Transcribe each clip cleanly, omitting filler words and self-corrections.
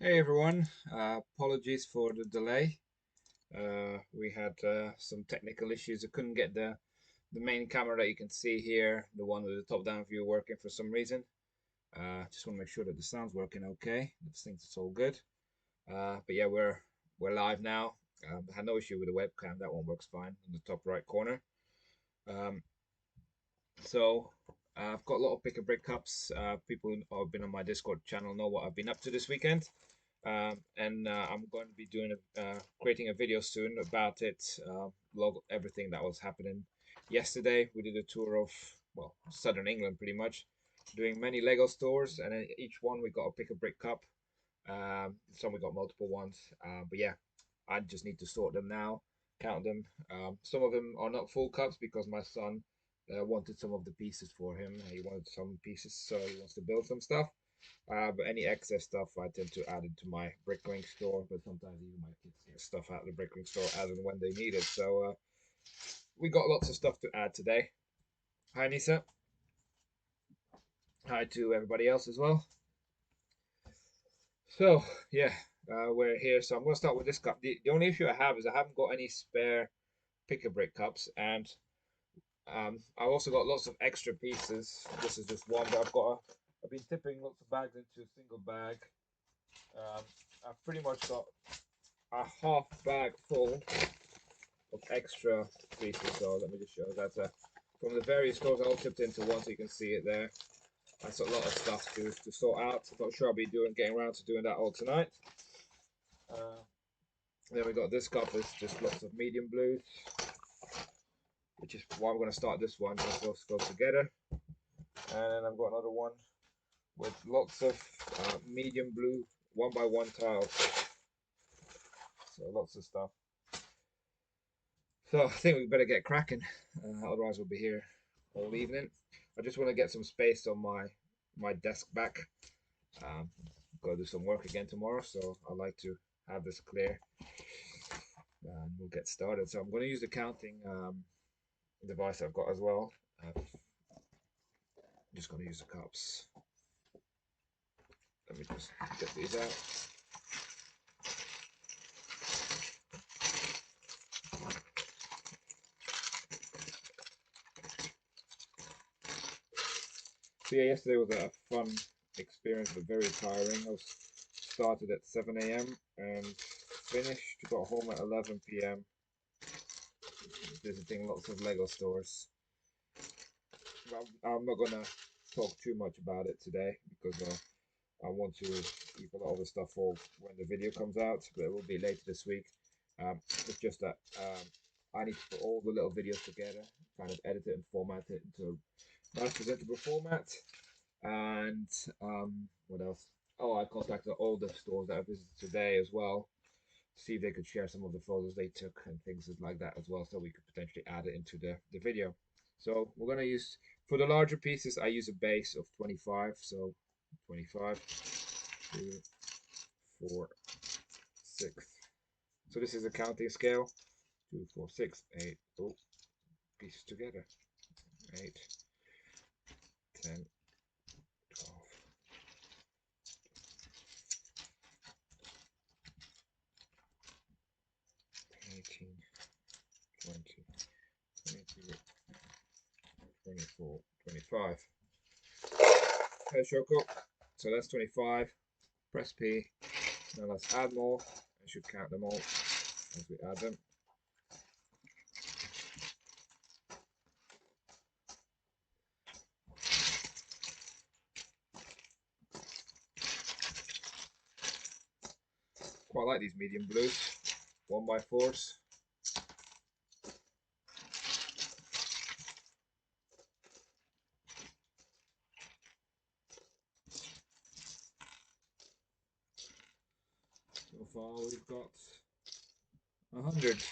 Hey everyone, apologies for the delay. We had some technical issues. I couldn't get the main camera that you can see here, the one with the top-down view, working for some reason. Just want to make sure that the sound's working okay. I think it's all good. But yeah, we're live now. I had no issue with the webcam. That one works fine in the top right corner. Um, so I've got a lot of pick and brick cups. People who have been on my Discord channel know what I've been up to this weekend. And I'm going to be doing creating a video soon about it. Log everything that was happening yesterday. We did a tour of southern England pretty much, doing many Lego stores, and in each one we got a pick a brick cup. Some we got multiple ones, but yeah, I just need to sort them now, count them. Some of them are not full cups because my son wanted some of the pieces for him. He wanted some pieces, so he wants to build some stuff. But any excess stuff I tend to add into my bricklink store, but sometimes even my kids get stuff out of the bricklink store as and when they need it. So we got lots of stuff to add today. Hi Nisa. Hi to everybody else as well. So yeah, we're here. So I'm going to start with this cup. The only issue I have is I haven't got any spare pick-a-brick cups, and I've also got lots of extra pieces. This is just one, but I've been tipping lots of bags into a single bag. I've pretty much got a half bag full of extra pieces. So let me just show that from the various stores I all tipped into one, so you can see it there. That's a lot of stuff to sort out. I'm not sure I'll be getting around to doing that all tonight. Then we got this cup is just lots of medium blues, which is why I'm going to start this one. Just those go together. And then I've got another one with lots of medium blue 1x1 tiles. So lots of stuff. So I think we better get cracking, otherwise we'll be here all evening. I just want to get some space on my desk back. Go do some work again tomorrow, so I like to have this clear. And we'll get started. So I'm going to use the counting device I've got as well. I'm just going to use the cups. Let me just get these out. So yeah, yesterday was a fun experience, but very tiring. I was started at 7 a.m. and finished. Got home at 11 p.m. visiting lots of Lego stores. I'm not gonna talk too much about it today because I want to keep a lot of the stuff for when the video comes out, but it will be later this week. It's just that I need to put all the little videos together, kind of edit it and format it into a nice presentable format. And what else? Oh, I contacted all the stores that I visited today as well to see if they could share some of the photos they took and things like that as well, so we could potentially add it into the video. So we're gonna use, for the larger pieces, I use a base of 25. So 25, 2, 4, 6. So this is a counting scale. 2, 4, 6, 8. Oh, pieces together. 8, 10, 12. 18, 20, 22, 24, 25. Okay, Shoko. So that's 25. Press P. Now let's add more. I should count them all as we add them. Quite like these medium blues, 1x4s. So far we've got 100.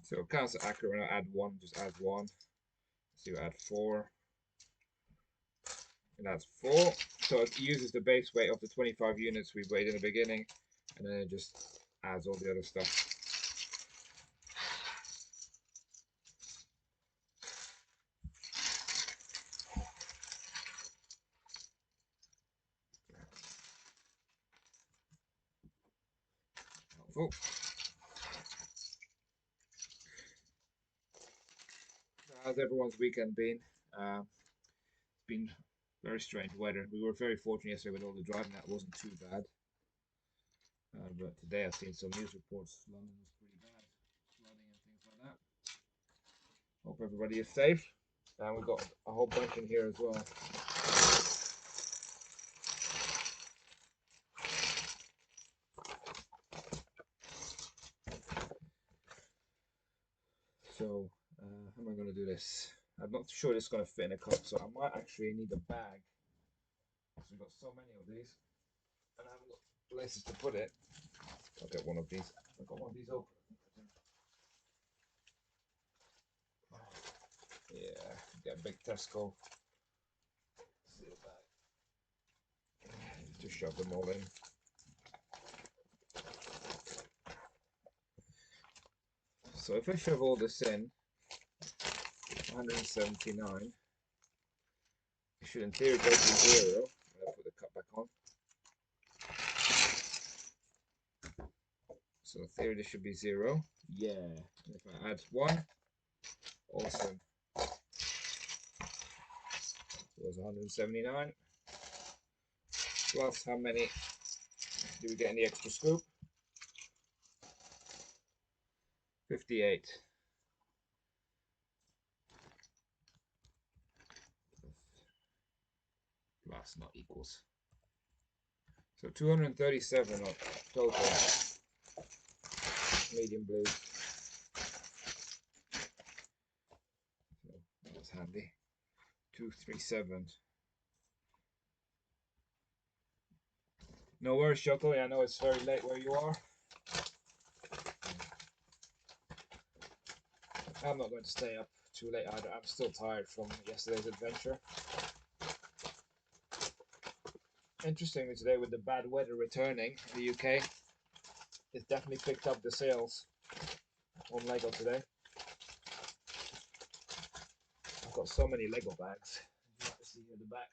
So it counts accurate when I add one, just add one. So you add 4. And that's 4. So it uses the base weight of the 25 units we weighed in the beginning, and then it just adds all the other stuff. beautiful. How's everyone's weekend been? It's been very strange weather. We were very fortunate yesterday with all the driving. That wasn't too bad. But today I've seen some news reports. London was pretty bad. Flooding and things like that. Hope everybody is safe. And we've got a whole bunch in here as well. So, how am I going to do this? I'm not sure it's going to fit in a cup, so I might actually need a bag. So we've got so many of these, and I haven't got places to put it. I'll get one of these. I've got one of these open. Yeah, get a big Tesco seal bag to shove them all in. So if I shove all this in, 179, it should in theory go to 0. I'll put the cup back on. So in theory this should be 0. Yeah. And if I add 1, awesome. So it was 179. Plus how many do we get in the extra scoop? 58. Plus not equals. So 237 total. Medium blue. So that's handy. 237. No worries, Shockley. I know it's very late where you are. I'm not going to stay up too late either. I'm still tired from yesterday's adventure. Interestingly, today with the bad weather returning in the UK, it's definitely picked up the sales on Lego today. I've got so many Lego bags. You have to see here at the back.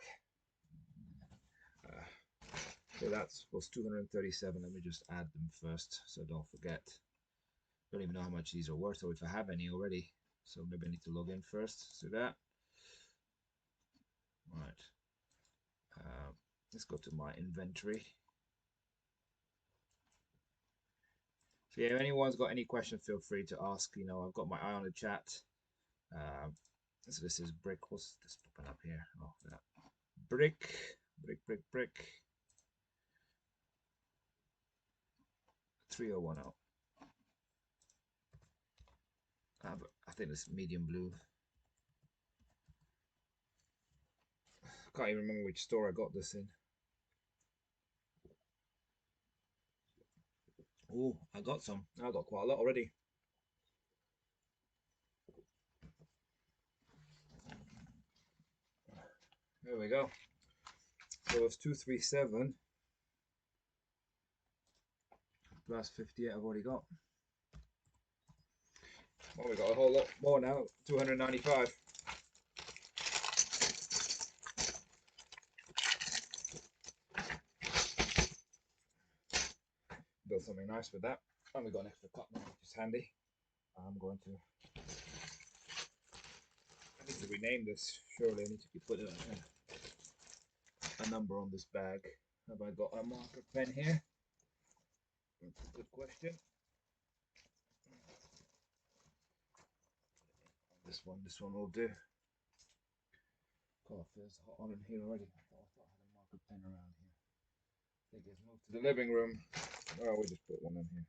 So that was 237. Let me just add them first, so don't forget. Don't even know how much these are worth, or if I have any already. So maybe I need to log in first. So that. Right. Let's go to my inventory. So yeah, if anyone's got any questions, feel free to ask. You know, I've got my eye on the chat. So this is brick. What's this popping up here? Oh, that brick. 3010. I think it's medium blue. I can't even remember which store I got this in. Oh, I got some. I got quite a lot already. There we go. So it's 237 plus 58 I've already got. Well, we got a whole lot more now, 295. Build something nice with that. And we got an extra cup now, which is handy. I'm going to. I need to rename this. Surely I need to put a number on this bag. Have I got a marker pen here? That's a good question. This one will do. God, there's hot on in here already. I thought I had a marker pen around here. I think it's moved to the living room. Oh, we'll just put one in here.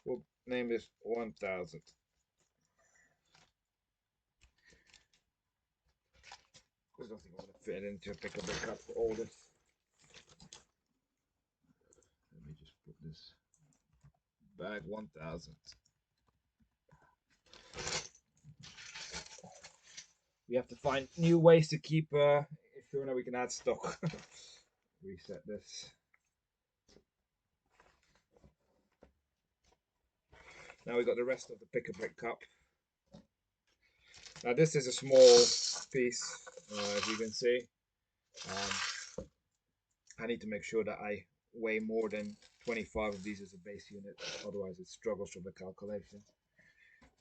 We'll name this 1000. I don't think I'm going to fit it into a pick-up cup for all this. Let me just put this bag 1000. We have to find new ways to keep sure that we can add stock. Reset this. Now we've got the rest of the pick-a-brick cup. Now this is a small piece, as you can see. I need to make sure that I weigh more than 25 of these as a base unit, otherwise it struggles from the calculation.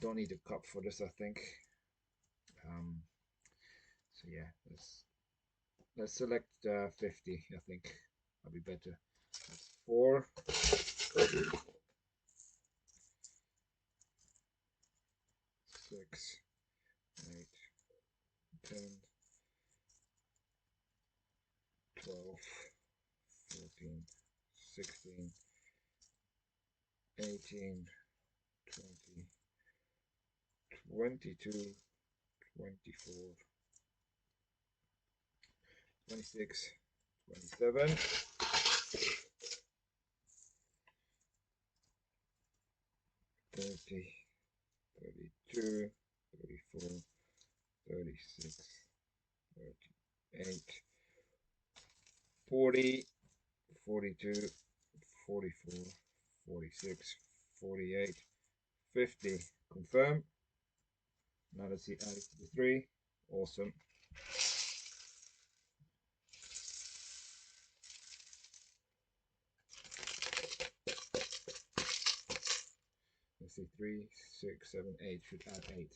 Don't need a cup for this, I think. So yeah, let's select 50. I think that'll be better. That's 4. 6, 8, 10, 12, 14, 16, 18, 20, 22, 24, 26, 27, 30, 32, 34, 36, 38, 40, 42, 44, 46, 48, 50. Confirm. Now let's see, add it to the 3. Awesome. Let's see, 3, 6, 7, 8 should add 8.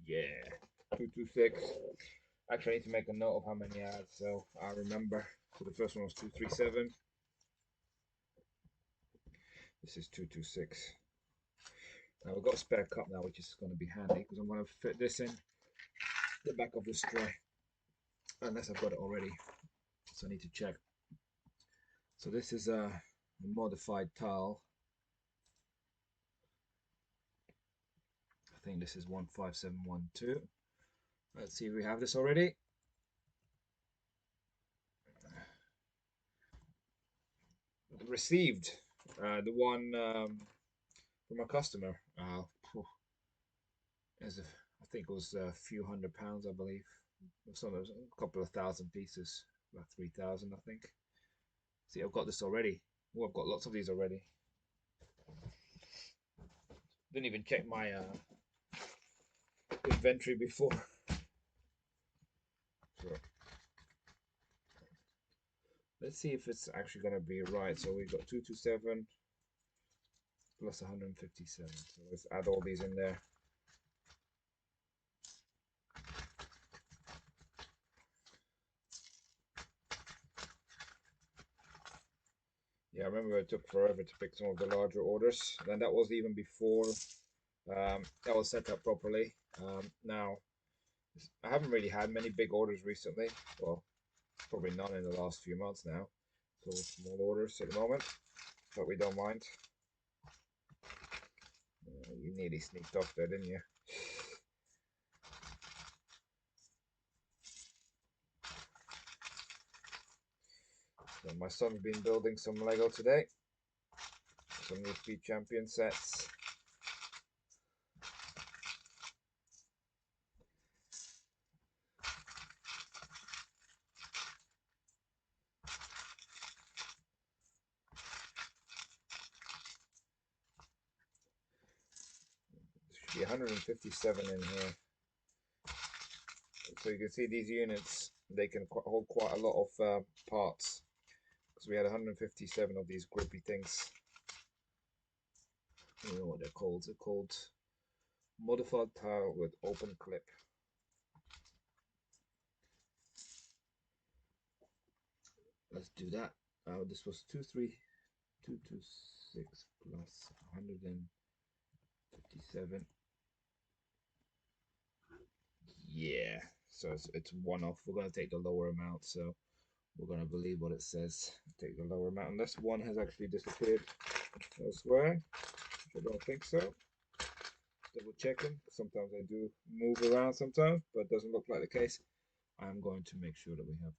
Yeah, 226. Actually, I need to make a note of how many I had so I remember. So the first one was 237. This is 226. Now we've got a spare cup now, which is going to be handy because I'm going to fit this in the back of this tray, unless I've got it already. So I need to check. So this is a modified tile. I think this is 15712. Let's see if we have this already. Received the one from a customer. I think it was a few £100, I believe. Some of a couple of thousand pieces, about 3,000, I think. See, I've got this already. Oh, I've got lots of these already. Didn't even check my inventory before. So let's see if it's actually going to be right. So we've got 227 plus 157. So let's add all these in there. Yeah, I remember it took forever to pick some of the larger orders. And that was even before that was set up properly. Now, I haven't really had many big orders recently. Well, probably none in the last few months now. So small orders at the moment, but we don't mind. You nearly sneaked off there, didn't you? So my son's been building some Lego today. Some new Speed Champion sets. There should be 157 in here. So you can see these units, they can hold quite a lot of parts. Because we had 157 of these grippy things. I don't know what they're called. They're called modified tile with open clip. Let's do that. This was 23226 plus 157. Yeah, so it's one off. We're going to take the lower amount, so we're going to believe what it says. Take the lower amount, unless one has actually disappeared elsewhere, which I don't think so. Double checking. Sometimes I do move around sometimes, but it doesn't look like the case. I'm going to make sure that we have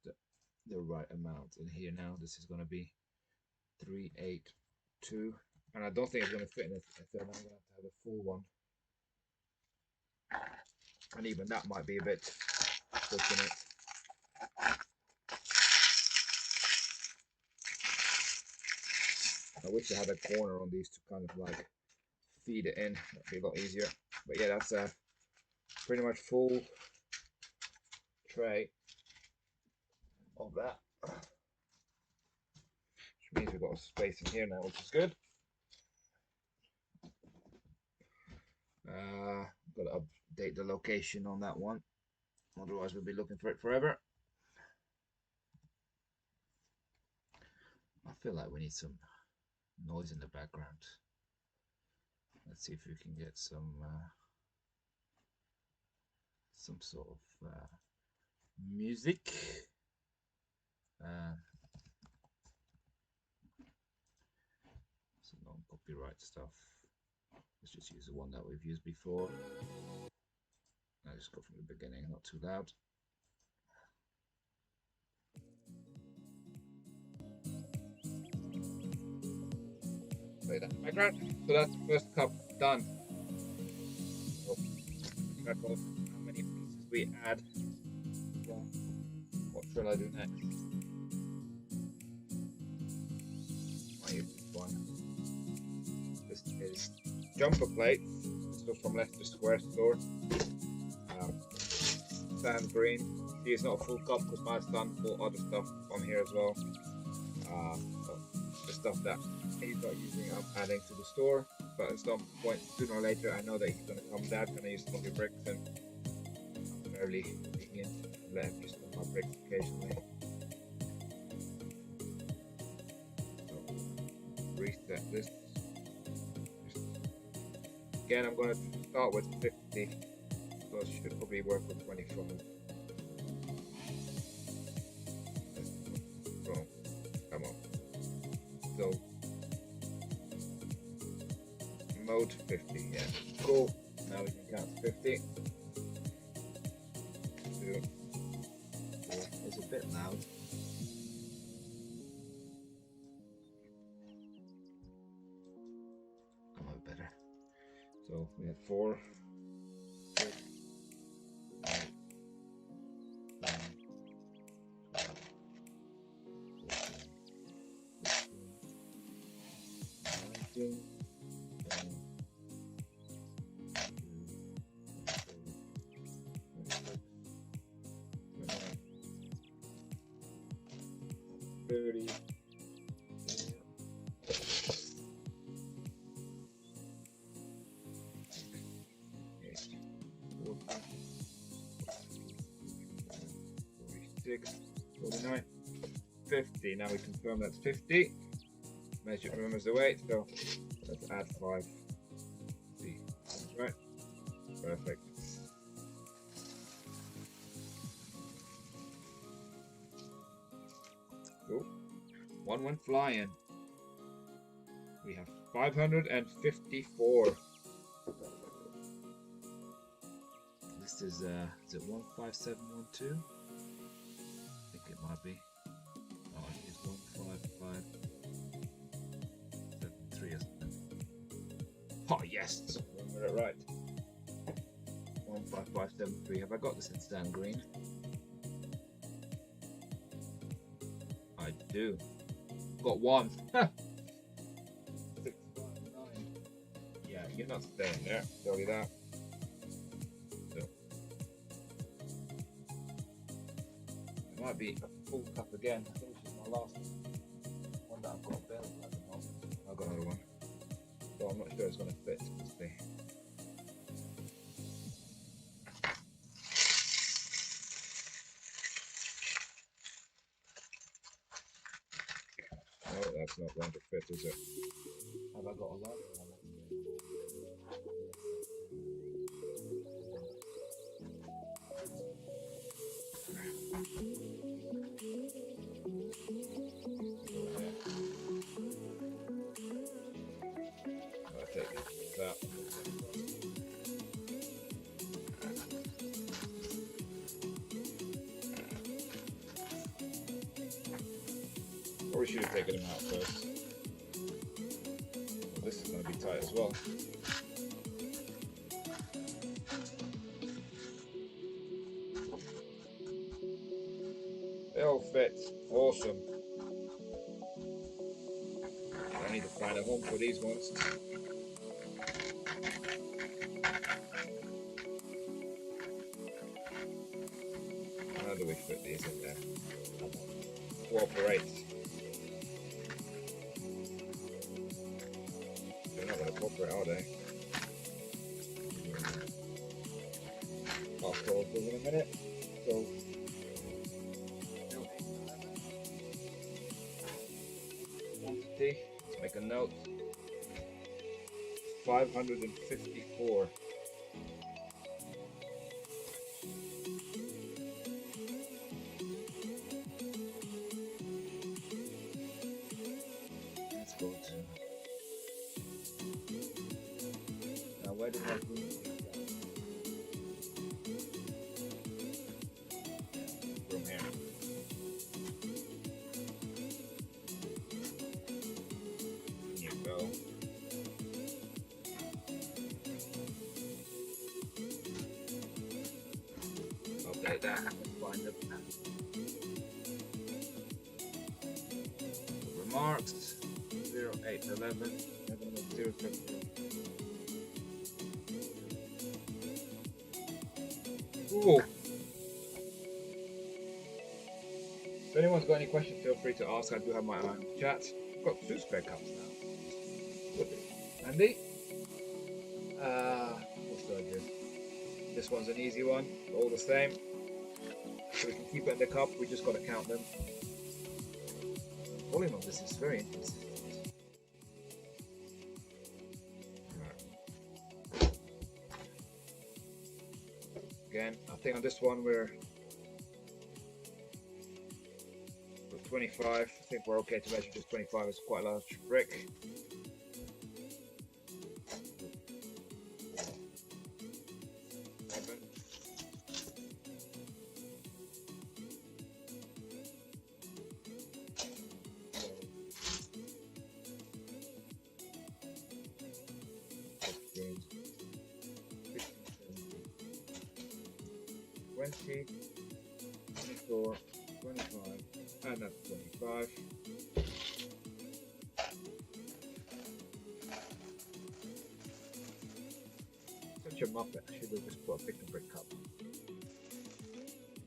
the right amount in here now. This is going to be 382, and I don't think it's going to fit in a third. I'm going to have a full one, and even that might be a bit pushing it. I wish I had a corner on these to kind of like feed it in. That'd be a lot easier. But yeah, that's a pretty much full tray of that. which means we've got a space in here now, which is good. Got to update the location on that one, otherwise we'll be looking for it forever. I feel like we need some noise in the background. Let's see if we can get some sort of music. Some non-copyright stuff. Let's just use the one that we've used before. I'll just go from the beginning, not too loud. Play that in the background. So that's the first cup done. So, check off how many pieces we add. Well, what shall I do next? I use this one. This is jumper plate. This was from Leicester Square store. Sand green. See, it's not a full cup because my son bought other stuff on here as well. So the stuff that he's not using, I'm adding to the store. But at some point, sooner or later, I know that he's going to come. Dad, can I use some of your bricks? And I'm fairly lenient to let him use some of my bricks occasionally. So reset this. Again, I'm going to start with 50. So I should probably work with 25. Boom. Come on. So mode 50, yeah. Cool. Now we can count 50. 2, 4. It's a bit loud. Come on, better. So we had 4. 6, 8, 9, 12, 14, 15, 19, 20, 30, 46, 49, 50. Now we confirm that's 50. Measure remembers the weight, so let's add 5. See, that's right. Perfect. Cool. One went flying. We have 554. This is it 15712? I think it might be. Oh, I think it's 15573 or something. Oh yes, remember it right. 15573. Have I got this in sand green? I do. Got one. 659. Yeah, you're not staying there. Tell you that. So it might be a full cup again. I think this is my last one that I've got available at the moment. I've got another one. So I'm not sure it's going to fit. We'll see. No, that's not going to fit, is it? Have I got a larger one? I'll take that. Or we should have taken them out first. Well, this is going to be tight as well. They all fit. Awesome. I need to find a home for these ones. How do we fit these in there? Cooperate. great, are they? I'll close those in a minute. So, quantity, let's make a note. 554. Let's go to. Now, where did I do from here? Here you go. Okay, that. Let's find it. Remarks 0811 070. Ooh. If anyone's got any questions, feel free to ask. I do have my eye on the chat. I've got 2 spare cups now. Handy. What should I do? This one's an easy one, all the same. So we can keep it in the cup, we just got to count them. The volume of this is very inconsistent. Right. Again, I think on this one we're 25. I think we're okay to measure just 25. It's quite a large brick. Twenty, 24, 25, and that's 25. Such a muppet, I should have just put a pick and brick cup. It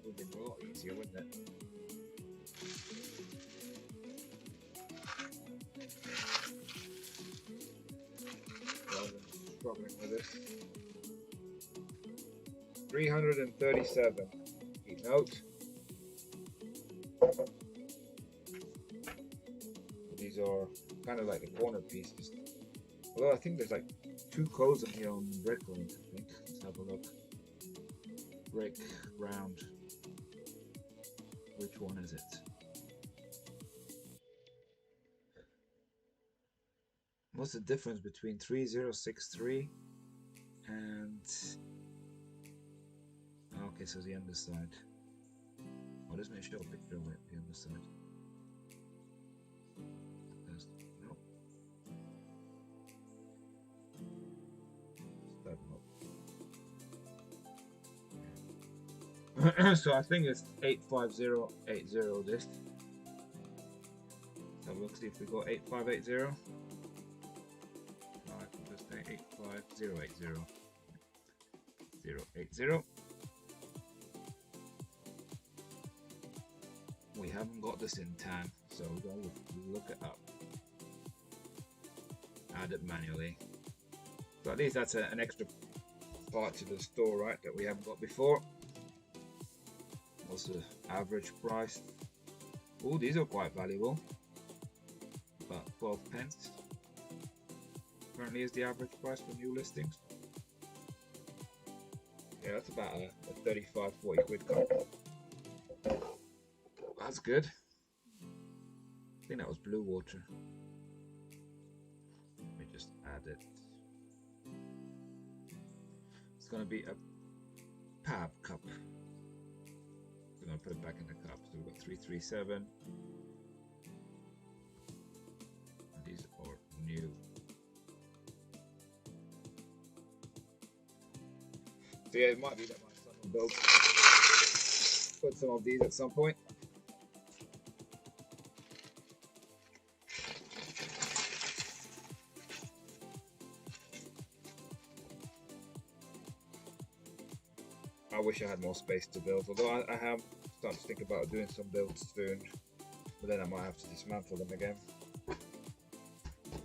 would have been a lot easier, wouldn't it? Rather than struggling with this. 337. Keep note. These are kind of like the corner pieces. Although I think there's like 2 codes in here on brick length, I think. Let's have a look. Brick, round. Which one is it? What's the difference between 3063 and... Okay, so the underside. Oh, doesn't it show a picture of it, the underside? No. So I think it's 85080 this. Let's have a look, see if we got 8580. No, I can just say 85080. 080. We haven't got this in tan, so we're going to look it up. Add it manually. So at least that's an extra part to the store, right, that we haven't got before. What's the average price? Oh, these are quite valuable. About 12 pence. Currently is the average price for new listings. Yeah, that's about a 35-40 quid cup. That's good. I think that was blue water. Let me just add it. It's going to be a PAB cup. We're going to put it back in the cup. So we've got 337. And these are new. So yeah, it might be that my son will build. Put some of these at some point. I wish I had more space to build, although I have started to think about doing some builds soon, but then I might have to dismantle them again.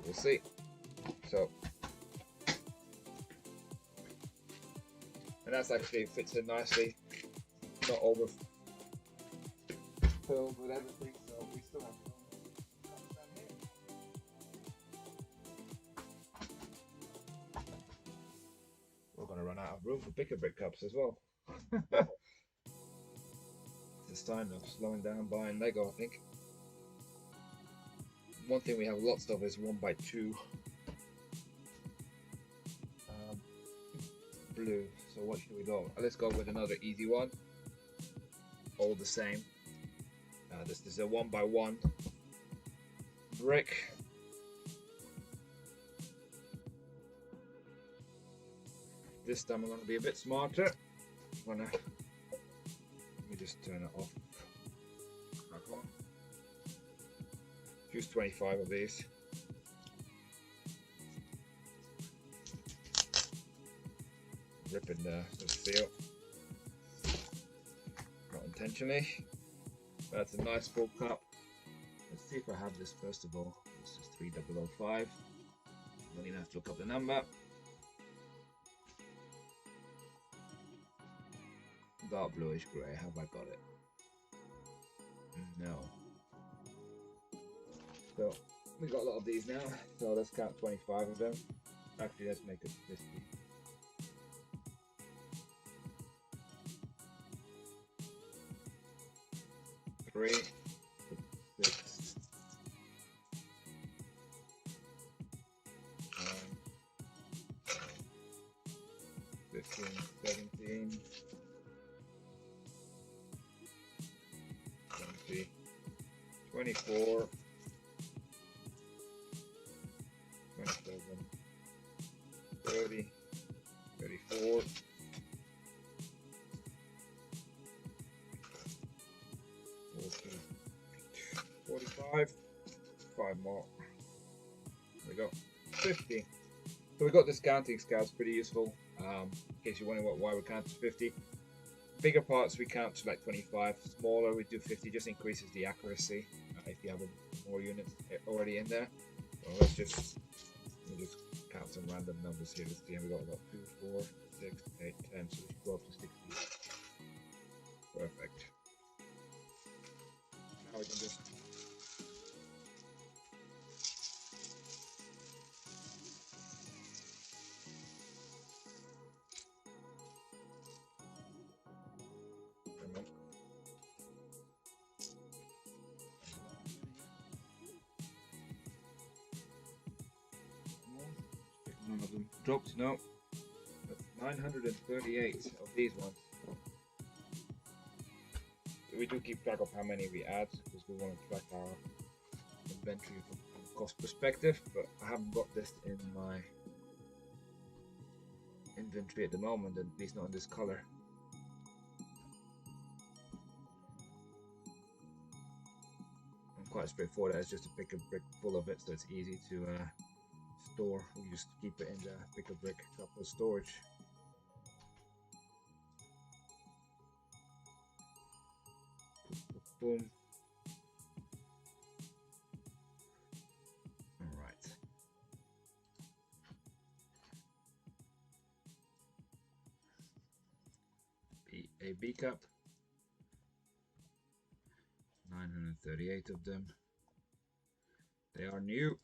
We'll see. So and that's actually fits in nicely, not over filled with everything, so we still have some down here. We're going to run out of room for pick a brick cups as well. It's time of slowing down buying Lego, I think. One thing we have lots of is 1x2 blue. So what should we go? Let's go with another easy one. All the same. This is a 1x1 brick. This time I'm going to be a bit smarter. Let me just turn it off. Back on. Use 25 of these. Ripping the seal. Not intentionally. That's a nice full cup. Let's see if I have this first of all. This is 3005. Don't even have to look up the number. Dark bluish grey. Have I got it? No. So we got a lot of these now. So let's count 25 of them. Actually, let's make it 50. 3, 6, 15, 17, 20, 24, 27, 30, 34, 45, 5 more. There we go. 50. So we got this counting scale. It's pretty useful. In case you're wondering why we count to 50. Bigger parts we count to like 25. Smaller we do 50. Just increases the accuracy if you have more units already in there. So we'll just count some random numbers here. Let's see. We got 2, 4, 6, 8, 10. So we should go up to 60. Perfect. Now we can just none of them dropped. No, that's 938 of these ones. We do keep track of how many we add because we want to track our inventory from a cost perspective, but I haven't got this in my inventory at the moment, at least not in this color. And quite straightforward. It's just a pick a brick full of it, so it's easy to store. We just keep it in the pick a brick cup of storage. Boom. All right. PAB cup. 938 of them. They are new.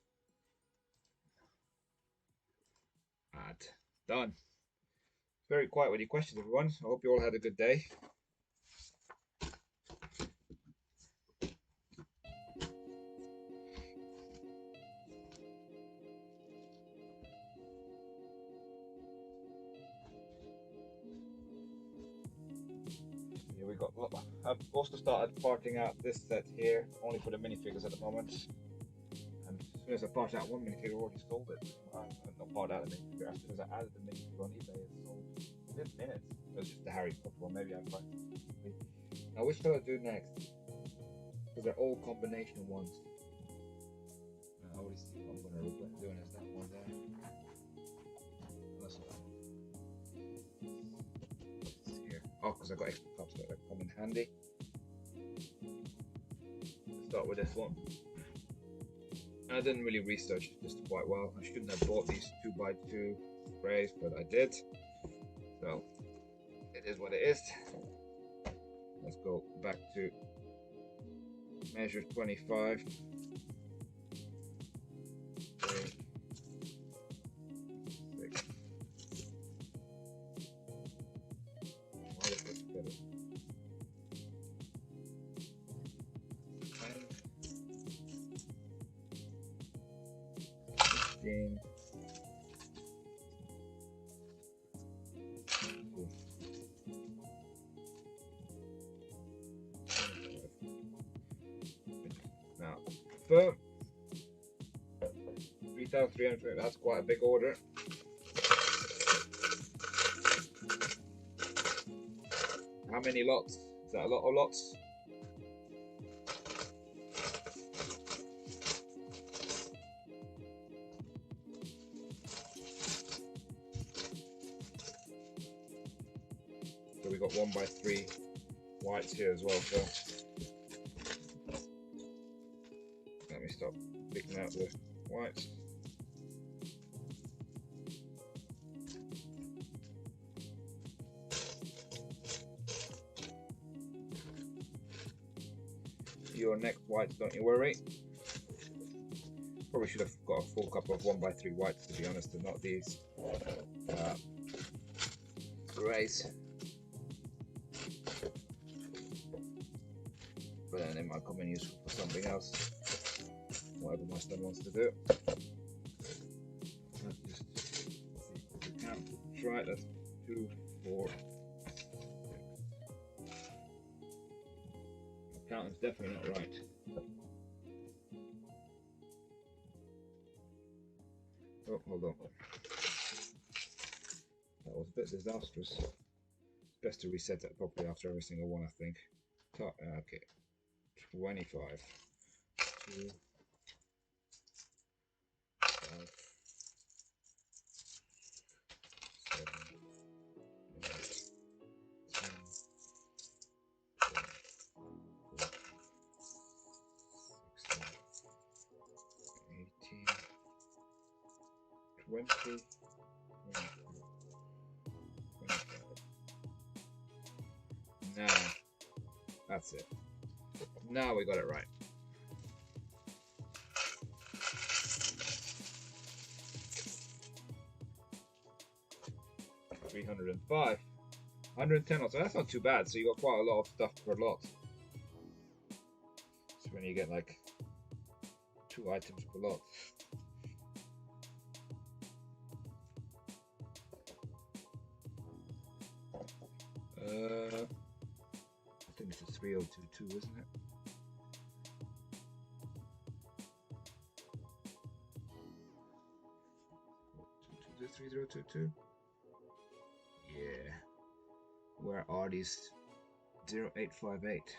And done. Very quiet with your questions, everyone. I hope you all had a good day. We got. I've also started parting out this set here, only for the minifigures at the moment. And as soon as I part out one minifigure, I already sold it. Not part out the minifigure. As soon as I added the minifigure on eBay, it sold within minutes. It was just the Harry Potter one. Maybe I'm fine. Now, which shall I do next? Because they're all combination ones. I already see what I'm going to regret doing is that one there. Unless that one. Oh, because I got extra cups that come in handy. Let's start with this one. I didn't really research this quite well. I shouldn't have bought these 2x2 sprays, but I did. So it is what it is. Let's go back to measure 25. 3, 6. Why did this get it? 10, 15. Now, for 3,300, that's quite a big order. How many lots? Is that a lot of lots? So we got 1x3 whites here as well. So let me stop picking out the whites. Your next whites, don't you worry. Probably should have got a full cup of 1x3 whites, to be honest, and not these greys. But then it might come in useful for something else, whatever my son wants to do. Let's just see if we can. Right, that's 2, 4, 6. Counting's definitely not right. Oh, hold on. That was a bit disastrous. It's best to reset it properly after every single one, I think. Okay. 25. 2, 5, 7, 8, 10, 18, 20, 25. Now, that's it. Now we got it right. $305. 110 lots. So that's not too bad. So you got quite a lot of stuff per lot. So when you get like 2 items per lot. I think it's a 3022, isn't it? Is it 3022? Yeah. Where are these 0858?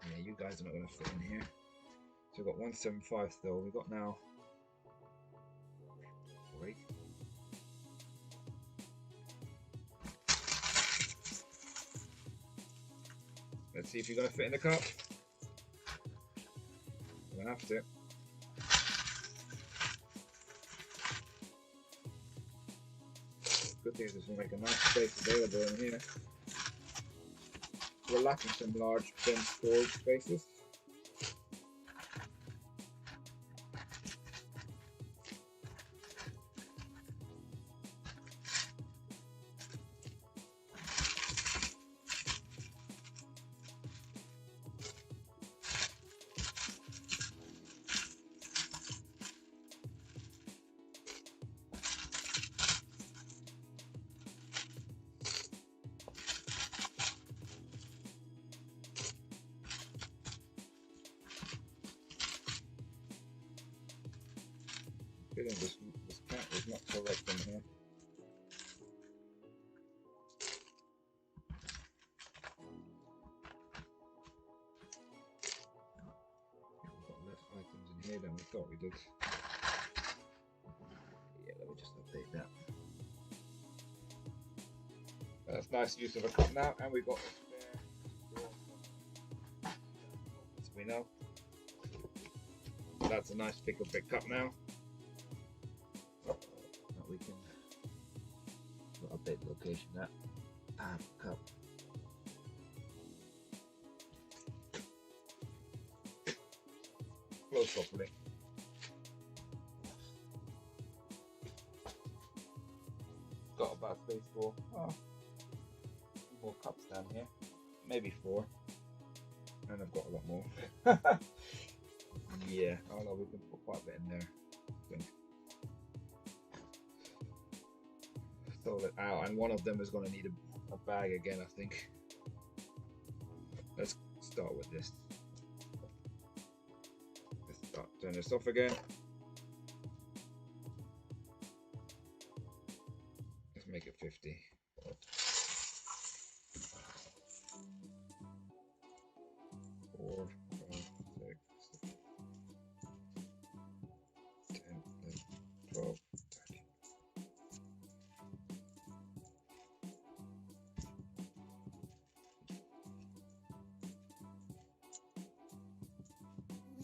Yeah, you guys are not going to fit in here. So we've got 175 still. We've got now 480. Let's see if you're going to fit in the cup. You're going to have to. Good thing is this will make a nice space available in here. We're lacking some large bin storage spaces. Feeling this cat is not correct in here. We've got less items in here than we thought we did. Yeah, let me just update that. That's nice use of a cup now, and we've got a spare as we know. That's a nice pickle pick cup now. That we can we'll update the location at PAB Cup. Close properly. Got about space for more cups down here, maybe 4, and I've got a lot more. Yeah, I know we can put quite a bit in there. I think. Throw it out, and one of them is going to need a bag again, I think. Let's start with this. Let's start turn this off again. Let's make it 50. 4, 5, 6, 10, 11, 12,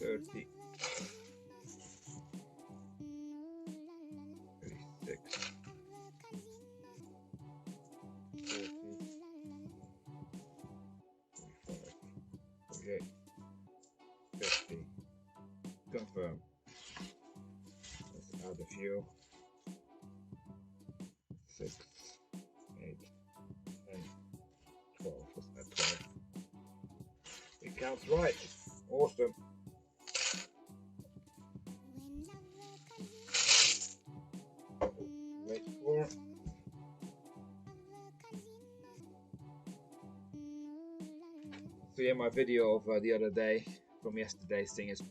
13, 30, 36, 40, 45, 48, 50. Confirm. Let's add a few. 6, 8, 10, 12. Let's add 12. It counts right. Awesome. Wait for. So yeah, my video of the other day from yesterday's thing is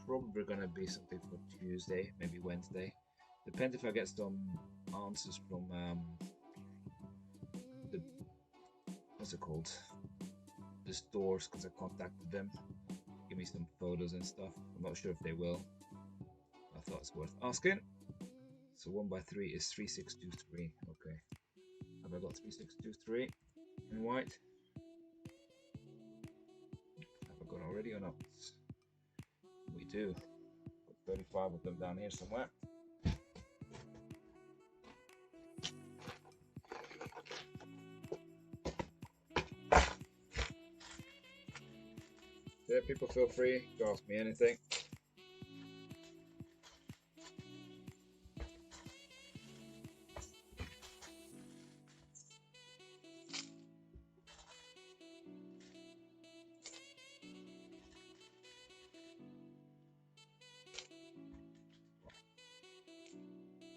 probably gonna be something for Tuesday, maybe Wednesday. Depends if I get some answers from the what's it called? The stores, because I contacted them. Give me some photos and stuff. I'm not sure if they will. I thought it's worth asking. So 1x3 is 3623. Okay. Have I got 3623 in white? Have I got already or not? We do. Got 35 of them down here somewhere. Yeah, people feel free to ask me anything.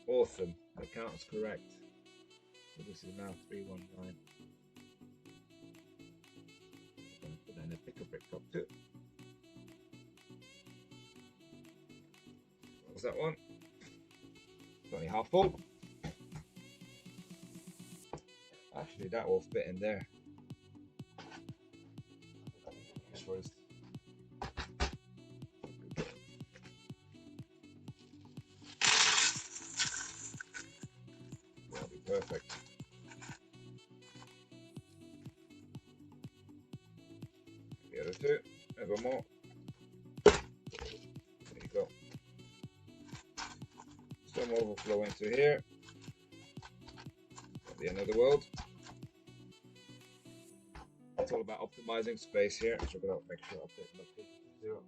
Awesome, the count is correct. So this is now 319. I'm going to put in a pick a brick cup too. What was that one? It's only half full. Actually, that will fit in there. This was. That'll be perfect. The other two, ever more. There you go. Some overflow into here. At the end of the world. It's all about optimizing space here. So we're going to make sure I update location to 0.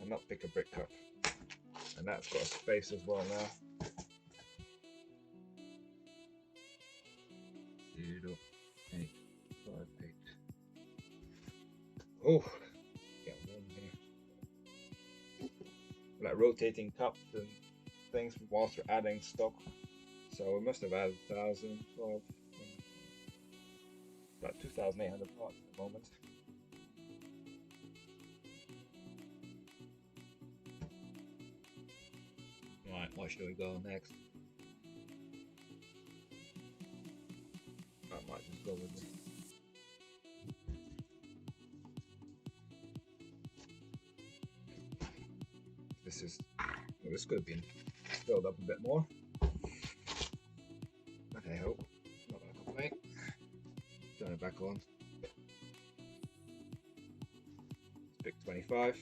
And not pick a brick cup. And that's got a space as well now. 0, 8, 5, 8. Oh, get warm here. Like rotating cups and things whilst we're adding stock. So we must have added 1,000, 12, about 2,800 parts at the moment. Right, what should we go next? I might just go with this. This could have been filled up a bit more. But I hope. Not gonna complain. Turn it back on. Pick 25.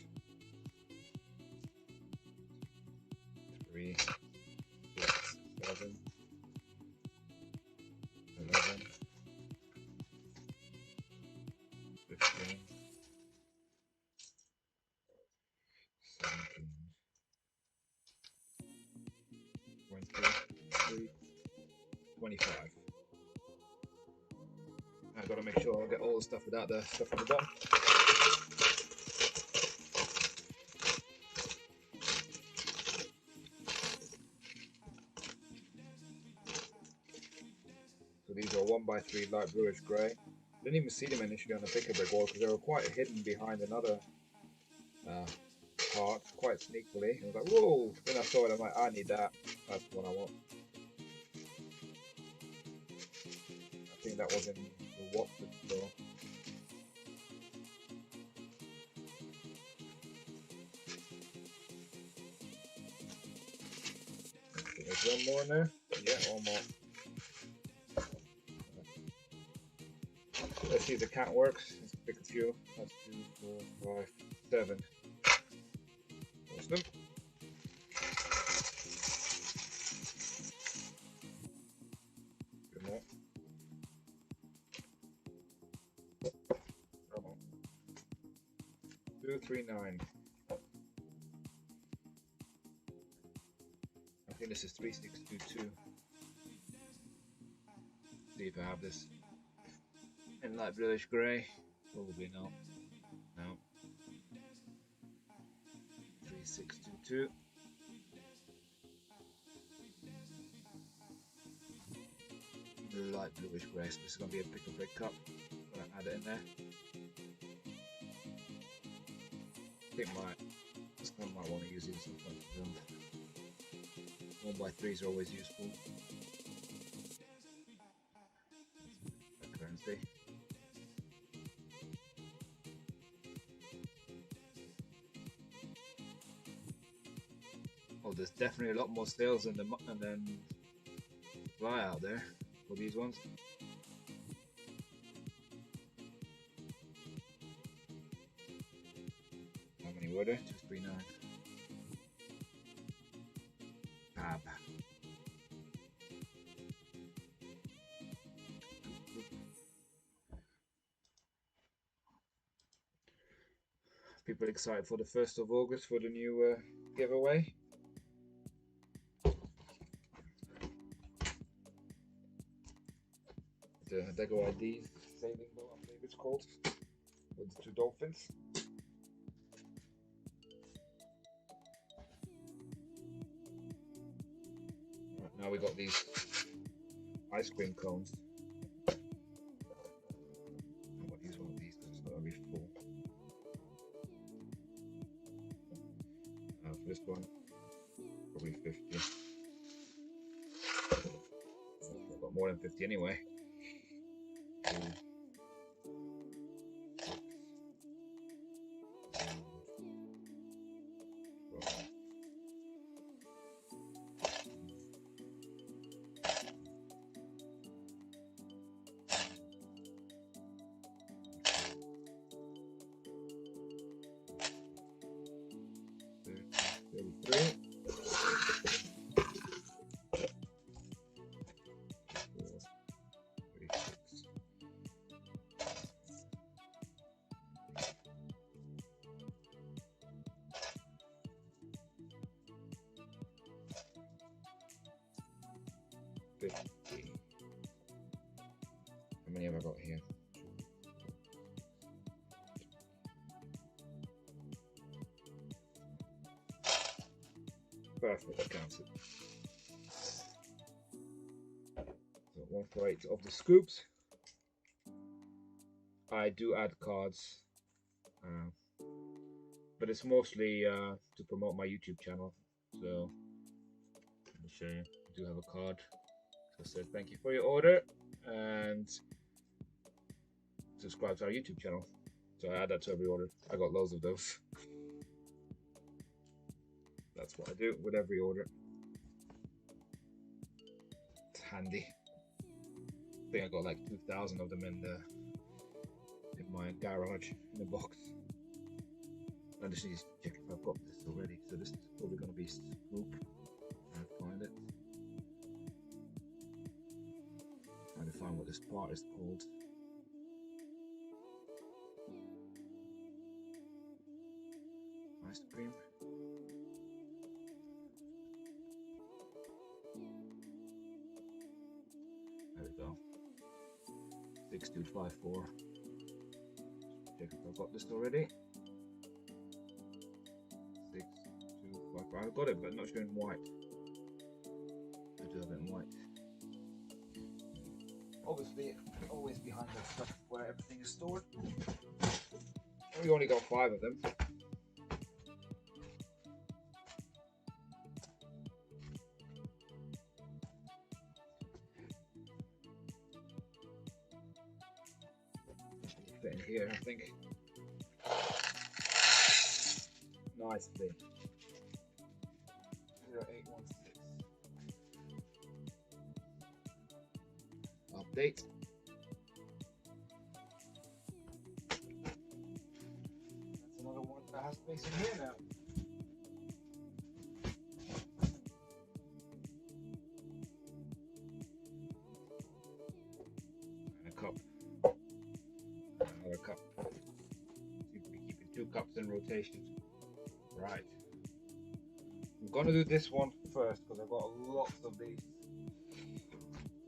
3, 6, 7, 25. I've got to make sure I get all the stuff without the stuff on the bottom. So these are 1x3 light bluish grey. Didn't even see them initially on the pick a brick wall because they were quite hidden behind another part, quite sneakily. I was like, whoa! Then I saw it, I'm like, I need that. That's the one I want. I think that was in the Watford store. There's one more in there. Yeah, one more. Let's see if the count works. Let's pick a few. That's 2, 4, 5, 7. Awesome. Good more. Come on. 2, 3, 9. I think this is 3622. See if I have this in light bluish grey. Probably not. No. 3622. Light bluish grey. So this is going to be a pick and brick cup. I'm going to add it in there. I think I might want to use these at some point. 1x3s are always useful. Currency. Oh, there's definitely a lot more sales than fly out there for these ones. How many were there? 239. PAB. People excited for the 1st of August for the new giveaway. The Dego ID sailing boat, I believe it's called, with the 2 dolphins. Right, now we got these ice cream cones. I want to use one of these because it's not going to be full. For this one, probably 50. I've got more than 50 anyway. 2, 33. 36. 50. How many have I got here? Perfect, that counts it. So 1 for 8 of the scoops. I do add cards, but it's mostly to promote my YouTube channel. So let me show you. I do have a card. So it says thank you for your order and subscribe to our YouTube channel. So I add that to every order. I got loads of those. That's what I do with every order. It's handy. I think I got like 2,000 of them in my garage in the box. I just need to check if I've got this already. So this is probably going to be scoop. I'll find it. Trying to find what this part is called. Ice cream. we go. 6254. Check if I've got this already. 6254. I've got it, but not showing white. I do have it in white. Obviously, always behind that stuff where everything is stored. We only got 5 of them. Fit in here, I think. Nicely. 0816. Update. That's another one that has space in here now. And a cup. Another cup. Seem to be keeping 2 cups in rotation. Right. I'm gonna do this one first because I've got lots of these.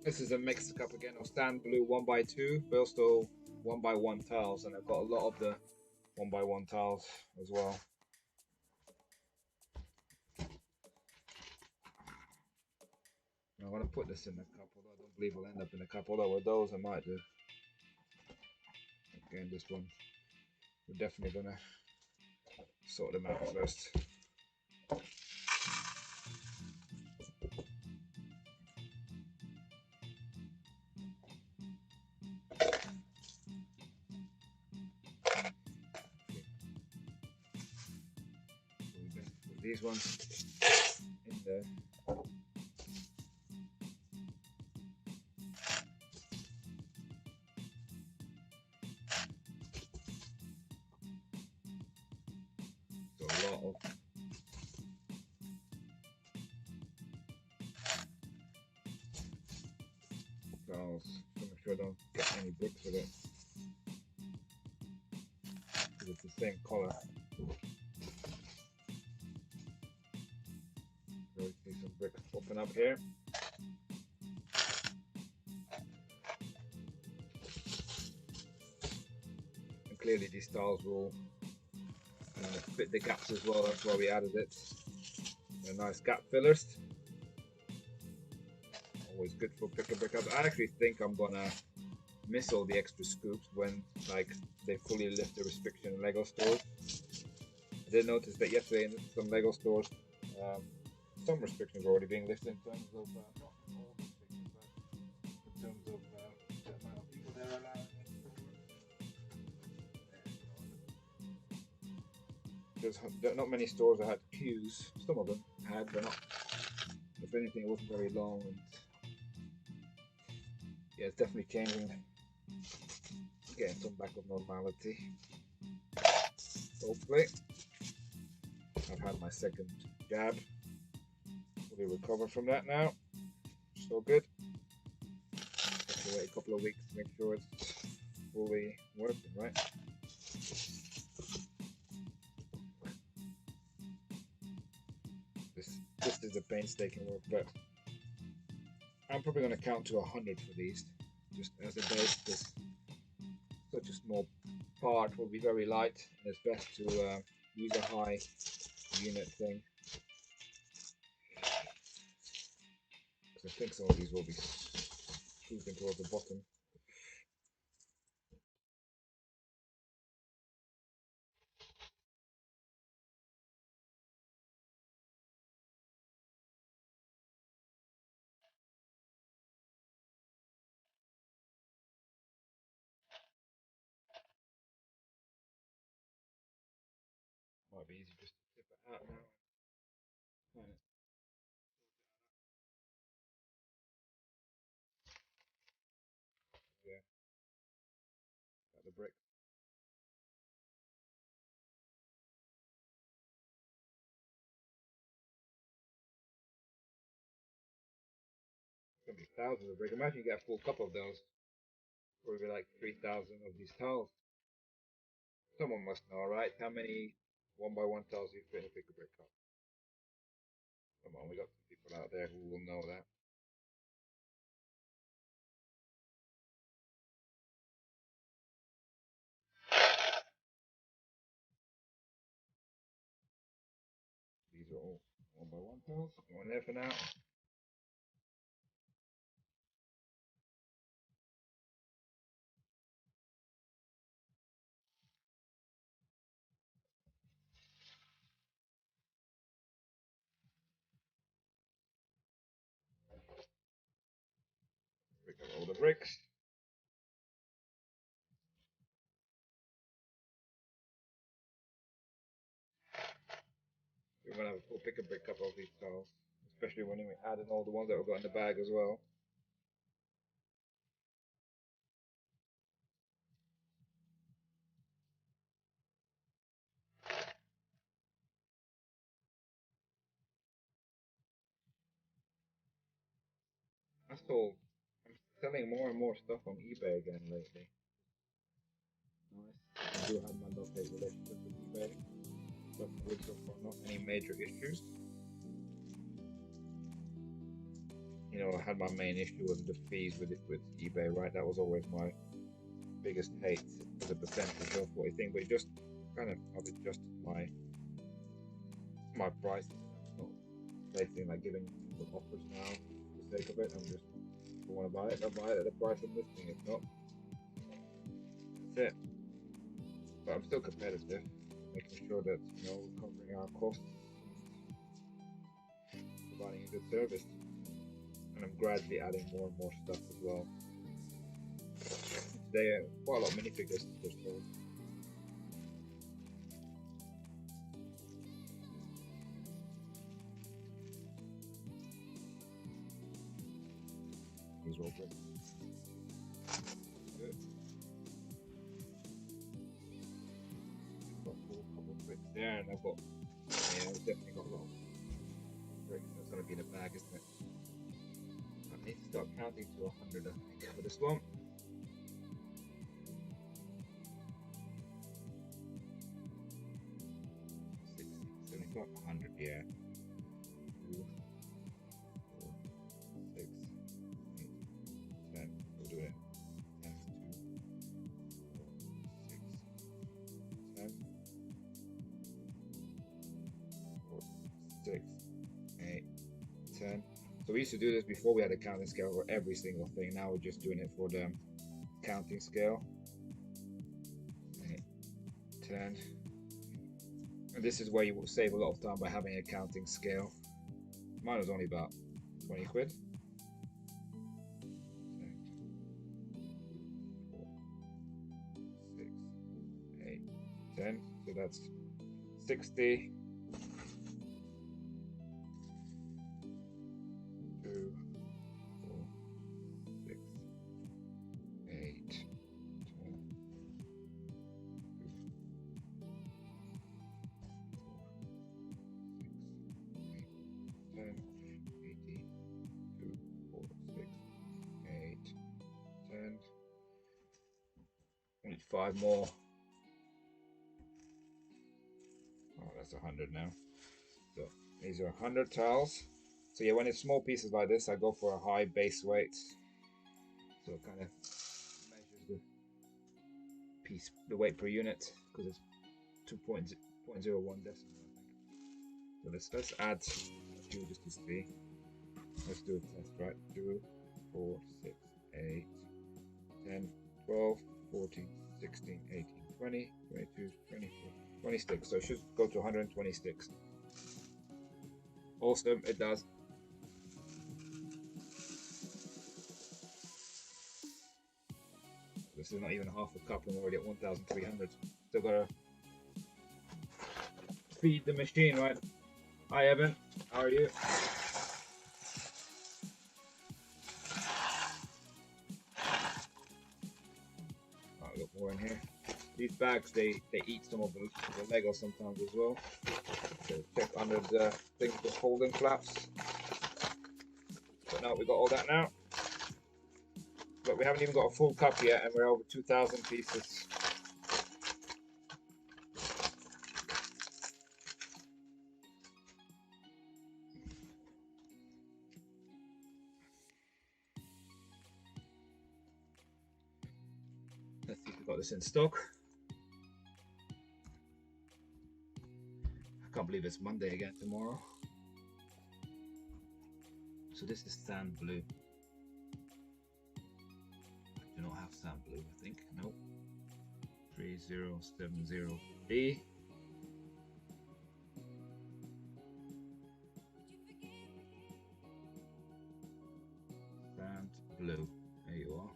This is a mixed cup again of stand blue 1x2, but also 1x1 tiles, and I've got a lot of the 1x1 tiles as well. I'm gonna put this in the cup, although I don't believe it'll end up in the cup. Although with those I might do. Again, this one we're definitely gonna sort them out first. Put these ones in there. So a lot of tiles. So make sure I don't get any bricks with it. Because it's the same color. So we see some bricks popping up here. And clearly these tiles will fit the gaps as well. That's why we added it. They're nice gap fillers. Always good for pick brick up. I actually think I'm gonna miss all the extra scoops when they fully lift the restriction in Lego stores. I did notice that yesterday in some Lego stores, some restrictions are already being lifted in terms of not all restrictions, but in terms of the amount of people they're allowed in the store. There's not many stores that had queues. Some of them had, but not. If anything, it wasn't very long. And yeah, it's definitely changing. Getting some back of normality. Hopefully. I've had my second jab. Fully recovered from that now. So good. Have to wait a couple of weeks to make sure it's fully working, right? This is the painstaking work, but I'm probably going to count to 100 for these, just as a base. This such a small part will be very light, and it's best to use a high unit thing. Because I think some of these will be swooping towards the bottom. Might be easy just to tip it out now. Yeah, got the brick. It's gonna be thousands of brick. Imagine you get a full cup of those. Probably like 3,000 of these tiles. Someone must know, right? How many 1x1 tiles you fit in a pick a brick cup? Come on, we got some people out there who will know that. These are all 1x1 tiles. One there for now. Pick up all the bricks. We're gonna have a full pick and pick up of these tiles, especially when we add in all the ones that we've got in the bag as well. I saw I'm selling more and more stuff on eBay again lately. Nice. I do have my love-hate relationship with eBay, but with so far not any major issues. You know, I had my main issue with the fees with eBay, right? That was always my biggest hate, the percentage of what you think, but it just kind of I've adjusted my prices. Not basically like giving people offers now for the sake of it. I'm just, if I want to buy it, I'll buy it at the price I'm listing. If not, that's it. But I'm still competitive, making sure that, you know, we're covering our costs, providing a good service, and I'm gradually adding more and more stuff as well. Today, quite a lot of minifigures were sold. These are all bricks. Good. I've got a couple of bricks there, and I've got, yeah, I've definitely got a lot of bricks. That's going to be in the bag, isn't it? I need to start counting to 100, I think, for this one. 75, 100, yeah. 2, 4, 6, 8, 10. We'll do it. 10, 2, 4, 6, 10, 4, 6, 8, 10. So we used to do this before we had a counting scale for every single thing. Now we're just doing it for the counting scale. 8, 10. And this is where you will save a lot of time by having a counting scale. Mine was only about 20 quid. 4, 6, 8, 10. So that's 60. 2, 4, 6, 8, 10. 10, 80, 2, 4, 6, 8, 10. I need 5 more. Oh, that's 100 now. So these are 100 tiles. So yeah, when it's small pieces like this, I go for a high base weight. So it kind of measures the piece, the weight per unit, because it's 2.01 decimals, I think. So let's add 2 just to see. Let's do a test, right? 2, 4, 6, 8, 10, 12, 14, 16, 18, 20, 22, 24, 20 sticks. So it should go to 120 sticks. Awesome, it does. This is not even half a cup and we're already at 1,300. Still gotta feed the machine, right? Hi Evan, how are you? Oh, I got more in here. These bags, they eat some of the Lego sometimes as well. So check under the things with folding flaps. But no, we got all that now. But we haven't even got a full cup yet, and we're over 2,000 pieces. Let's see if we've got this in stock. I can't believe believe it's Monday again tomorrow. So this is sand blue. I do not have sand blue, I think. Nope. 3070B. Sand blue. There you are.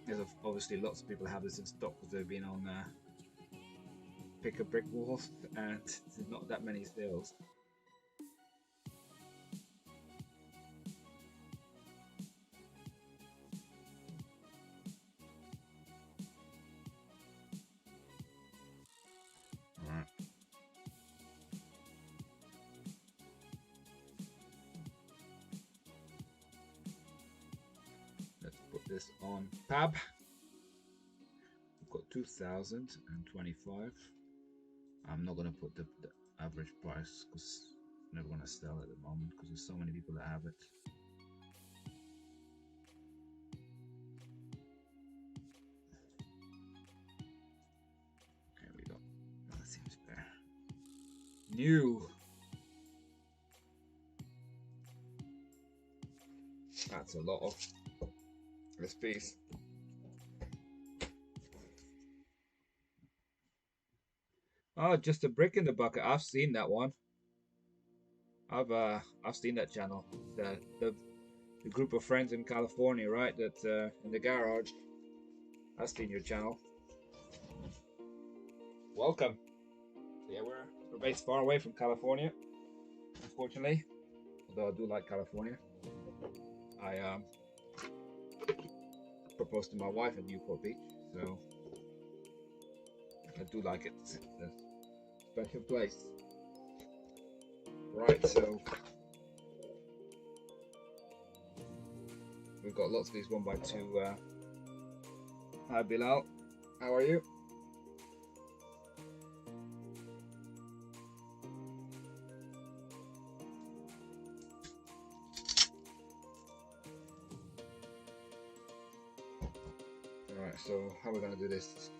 There's obviously lots of people have this in stock because they've been on PAB Walls, and there's not that many sales. Alright. Let's put this on PAB. We've got 2025. I'm not going to put the average price because I never want to sell at the moment because there's so many people that have it. There we go. That seems fair. New. That's a lot of this piece. Oh, just a brick in the bucket. I've seen that one. I've seen that channel. The group of friends in California, right? That in the garage. I've seen your channel. Welcome. So yeah, we're based far away from California, unfortunately. Although I do like California. I proposed to my wife in Newport Beach, so I do like it. It's a special place. Right, so we've got lots of these 1x2. Hi Bilal, how are you? Alright, so how are we going to do this?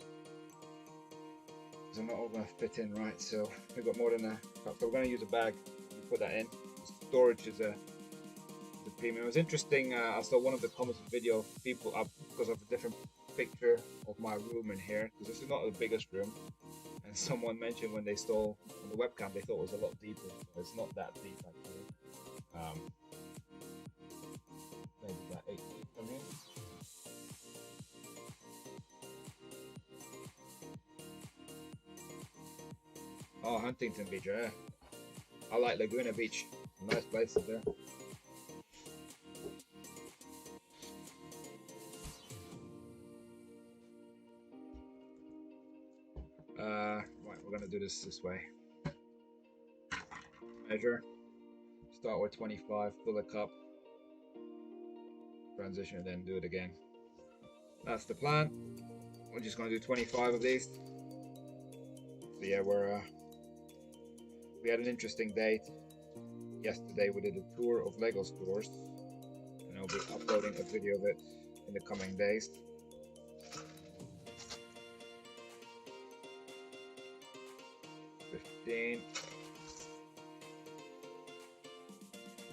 They're not all going to fit in right, so we've got more than a cup. So we're going to use a bag. Put that in. Storage is a premium. It was interesting. I saw one of the comments of video people up because of a different picture of my room in here, because this is not the biggest room. And someone mentioned when they saw on the webcam they thought it was a lot deeper. It's not that deep actually. Maybe about 8 feet from here. Oh, Huntington Beach, yeah. I like Laguna Beach. Nice places there. Right, we're gonna do this way. Measure. Start with 25, fill the cup. Transition, and then do it again. That's the plan. We're just gonna do 25 of these. So yeah, we had an interesting day. Yesterday we did a tour of Lego stores, and I'll be uploading a video of it in the coming days. $15,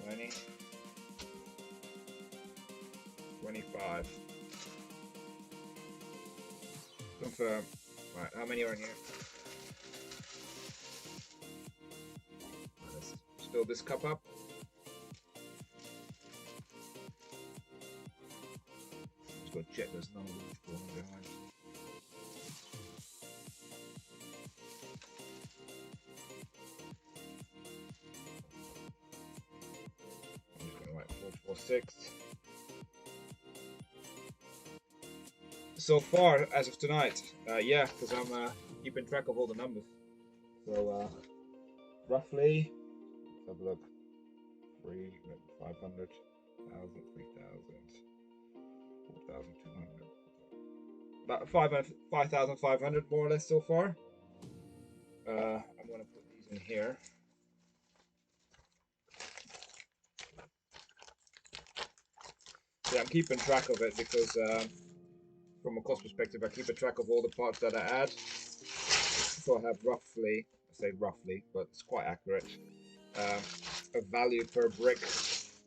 $20, $25. Confirm. Right, how many are in here? Let's fill this cup up. Just go check there's none of them falling behind. I'm just going to write 446. So far, as of tonight, yeah, because I'm keeping track of all the numbers. So, roughly, let's have a look. 3, 500, 1,000, 3,000, 4,200. About 5,500 more or less so far. I'm going to put these in here. Yeah, I'm keeping track of it because from a cost perspective, I keep a track of all the parts that I add. So I have roughly a say roughly, but it's quite accurate. A value per brick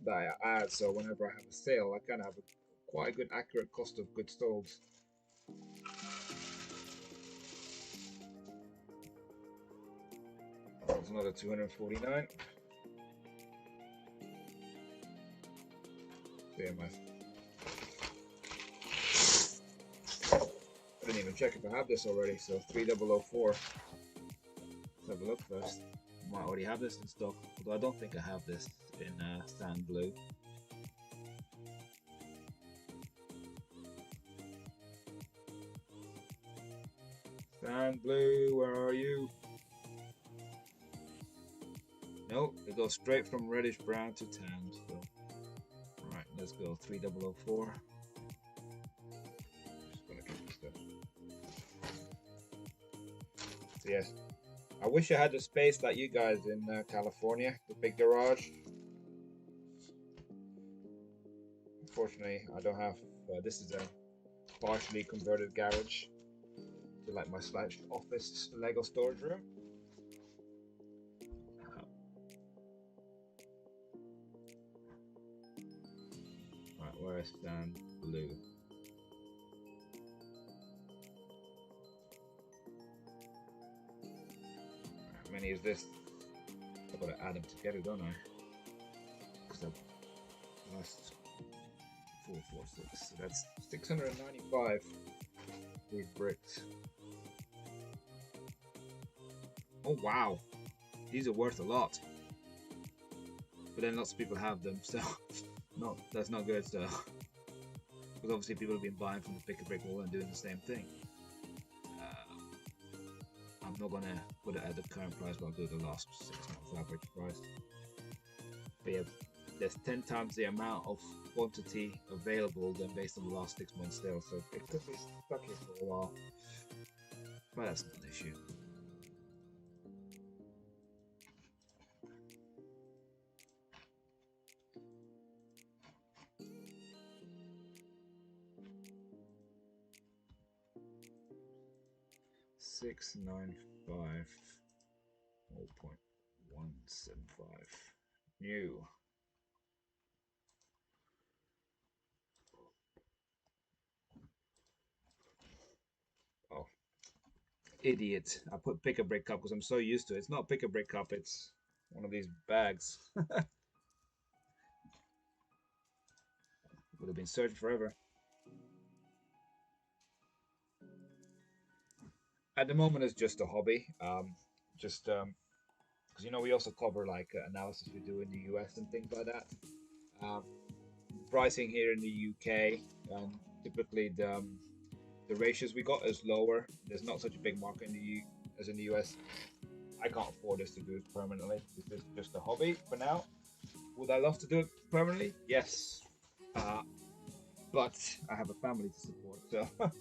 that I add, so whenever I have a sale, I kind of have quite a good accurate cost of goods sold. There's another 249. There, my. I didn't even check if I have this already, so 3004. Let's have a look first. I might already have this in stock, although I don't think I have this in sand blue. Sand blue, where are you? Nope, it goes straight from reddish brown to tan. So, alright, let's go 3004. Just gonna keep this stuff. So yes, I wish I had the space like you guys in California, the big garage. Unfortunately, I don't have. This is a partially converted garage to like my / office Lego storage room. Right, where is sand blue? How many is this? I've got to add them together, don't I? Because I've lost 446. So that's 695. These bricks. Oh wow, these are worth a lot. But then lots of people have them, so no, that's not good. So, because obviously people have been buying from the pick a brick wall and doing the same thing. I'm not gonna put it at the current price, but I'll do the last 6 months average price. But yeah, there's 10 times the amount of quantity available than based on the last 6 months sale, so it could be stuck here for a while. But that's not an issue. $695.175 new. Oh, idiot! I put pick a brick cup because I'm so used to it. It's not pick a brick cup. It's one of these bags. Would have been searching forever. At the moment, it's just a hobby. Just because you know we also cover like analysis we do in the US and things like that. Pricing here in the UK, typically the ratios we got is lower. There's not such a big market in the as in the US. I can't afford this to do it permanently. This is just a hobby for now. Would I love to do it permanently? Yes. But I have a family to support, so I've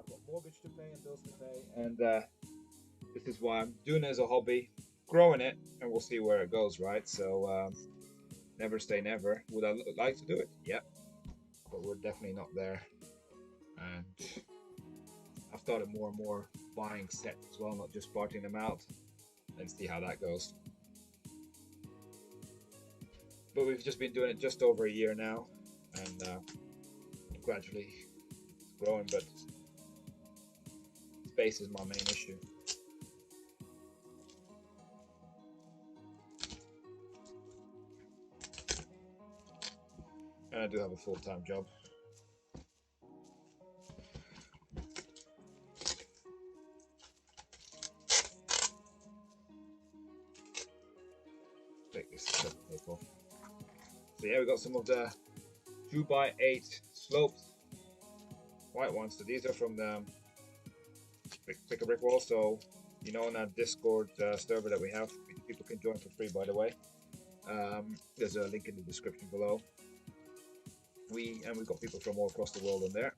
got mortgage to pay and bills to pay, and this is why I'm doing it as a hobby, growing it, and we'll see where it goes, right? So never say never. Would I like to do it? Yep, but we're definitely not there. And I've started more and more buying sets as well, not just parting them out, and see how that goes. But we've just been doing it just over a year now, and gradually it's growing, but space is my main issue. And I do have a full-time job. Take this tape off. So yeah, we got some of the 2x8 slopes, white ones. So these are from the pick a brick wall. So you know, on that Discord server that we have, people can join for free, by the way. There's a link in the description below. We've got people from all across the world in there.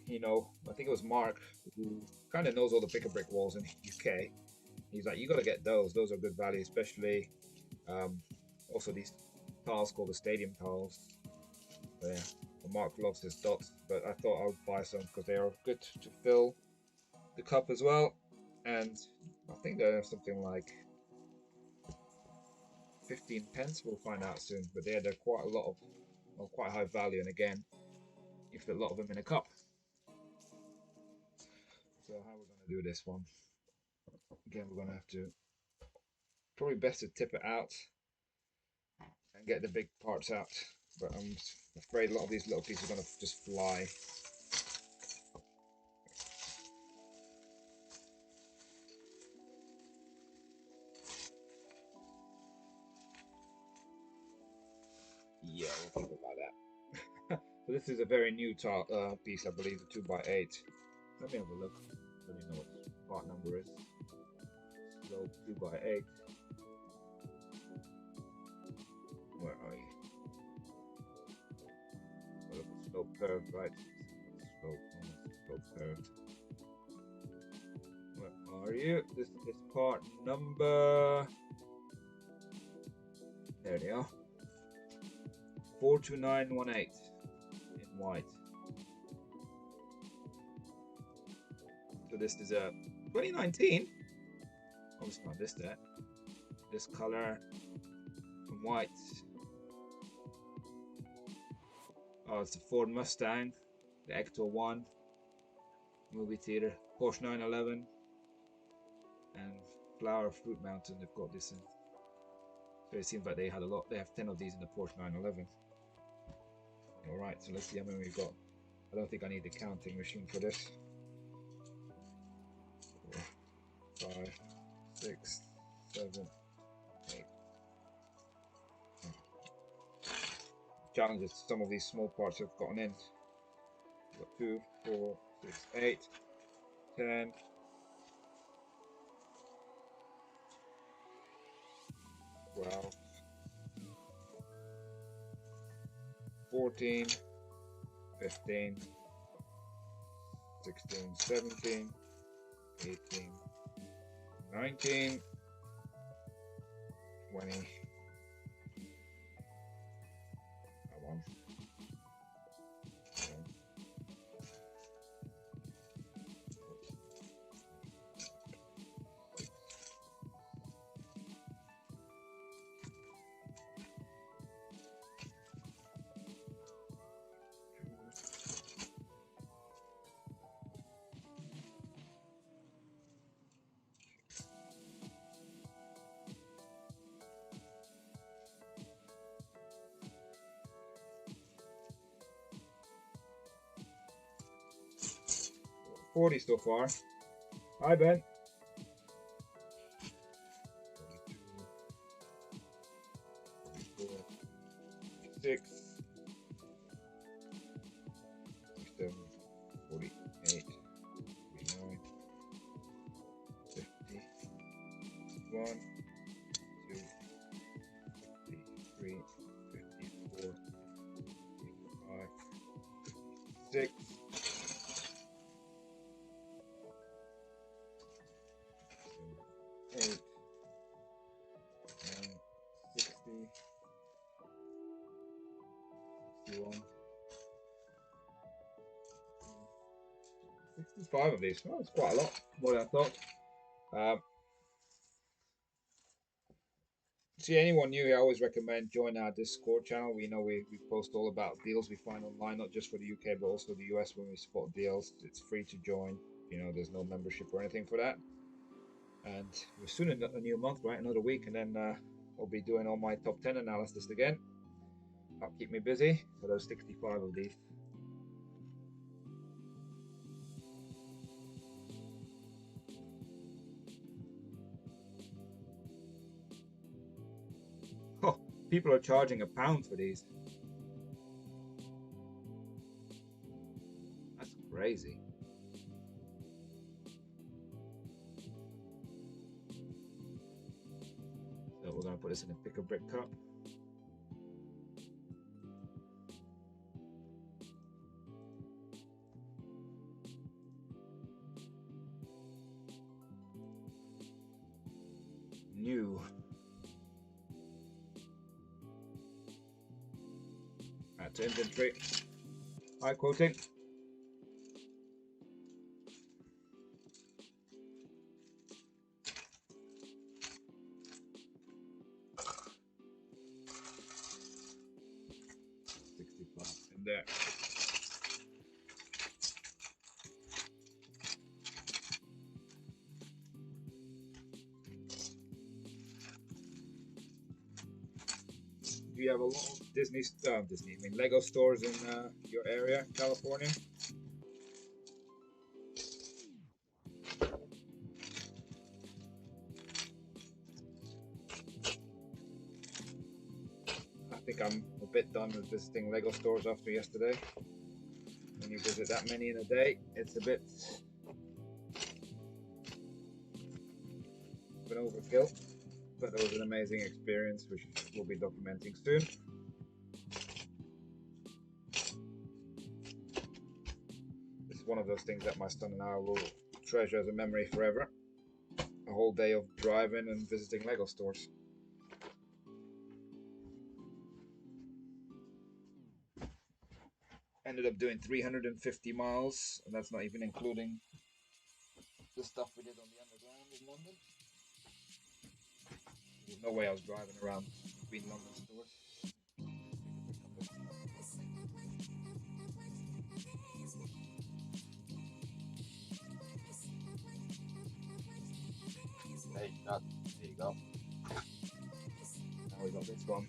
You know, I think it was Mark who kind of knows all the pick a brick walls in the UK. He's like, you got to get those. Those are good value, especially also these tiles called the stadium tiles. So yeah, Mark loves his dots, but I thought I would buy some because they are good to fill the cup as well, and I think they're something like 15 pence. We'll find out soon. But they're quite a lot of, well, quite high value. And again, you fit a lot of them in a cup. So how we're going to do this one? Again, we're going to have to, probably best to tip it out and get the big parts out. But I'm afraid a lot of these little pieces are going to just fly. Yeah, we'll keep it like that. So this is a very new piece, I believe, the 2x8. Let me have a look. I don't even know what the part number is. Slope 2x8. Where are you? Oh, look, slope curved, right? Slope curved. Where are you? This is part number. There they are. 42918 in white. So this is a 2019. Obviously not this there. This color in white. Oh, it's the Ford Mustang, the Ecto 1 movie theater, Porsche 911, and Flower Fruit Mountain. They've got this in. So it seems like they had a lot. They have 10 of these in the Porsche 911. All right, so let's see how many we've got. I don't think I need the counting machine for this. 4, 5, 6, 7, 8. Challenge is some of these small parts have gotten in. We've got 2, 4, 6, 8, 10. 12, 14, 15, 16, 17, 18, 19, 20. Come on. 40 so far. Hi, Ben. 42, 44, 46, 47, 48, 49, 50, 51, 2, 53, 54, 55, 56. 8, 9, 60, 61, 65 of these. Oh, that's quite a lot, more than I thought. See, anyone new, I always recommend join our Discord channel. We post all about deals we find online, not just for the UK, but also the US when we spot deals. It's free to join. There's no membership or anything for that. And we're soon in a new month, right? Another week, and then I'll be doing all my top 10 analysis again. That'll keep me busy. So there's 65 of these. Oh, people are charging £1 for these. That's crazy. So we're going to put this in a pick a brick cup. New. Add to inventory. High quoting. there. Do you have a lot of Disney, I mean Lego stores in your area, California? I think I'm a bit done with visiting Lego stores after yesterday. When you visit that many in a day, it's a bit of an overkill. But it was an amazing experience, which we'll be documenting soon. It's one of those things that my son and I will treasure as a memory forever. A whole day of driving and visiting Lego stores. Ended up doing 350 miles, and that's not even including the stuff we did on the underground in London. There's no way I was driving around between London stores. Hey, there you go. Now we got this one.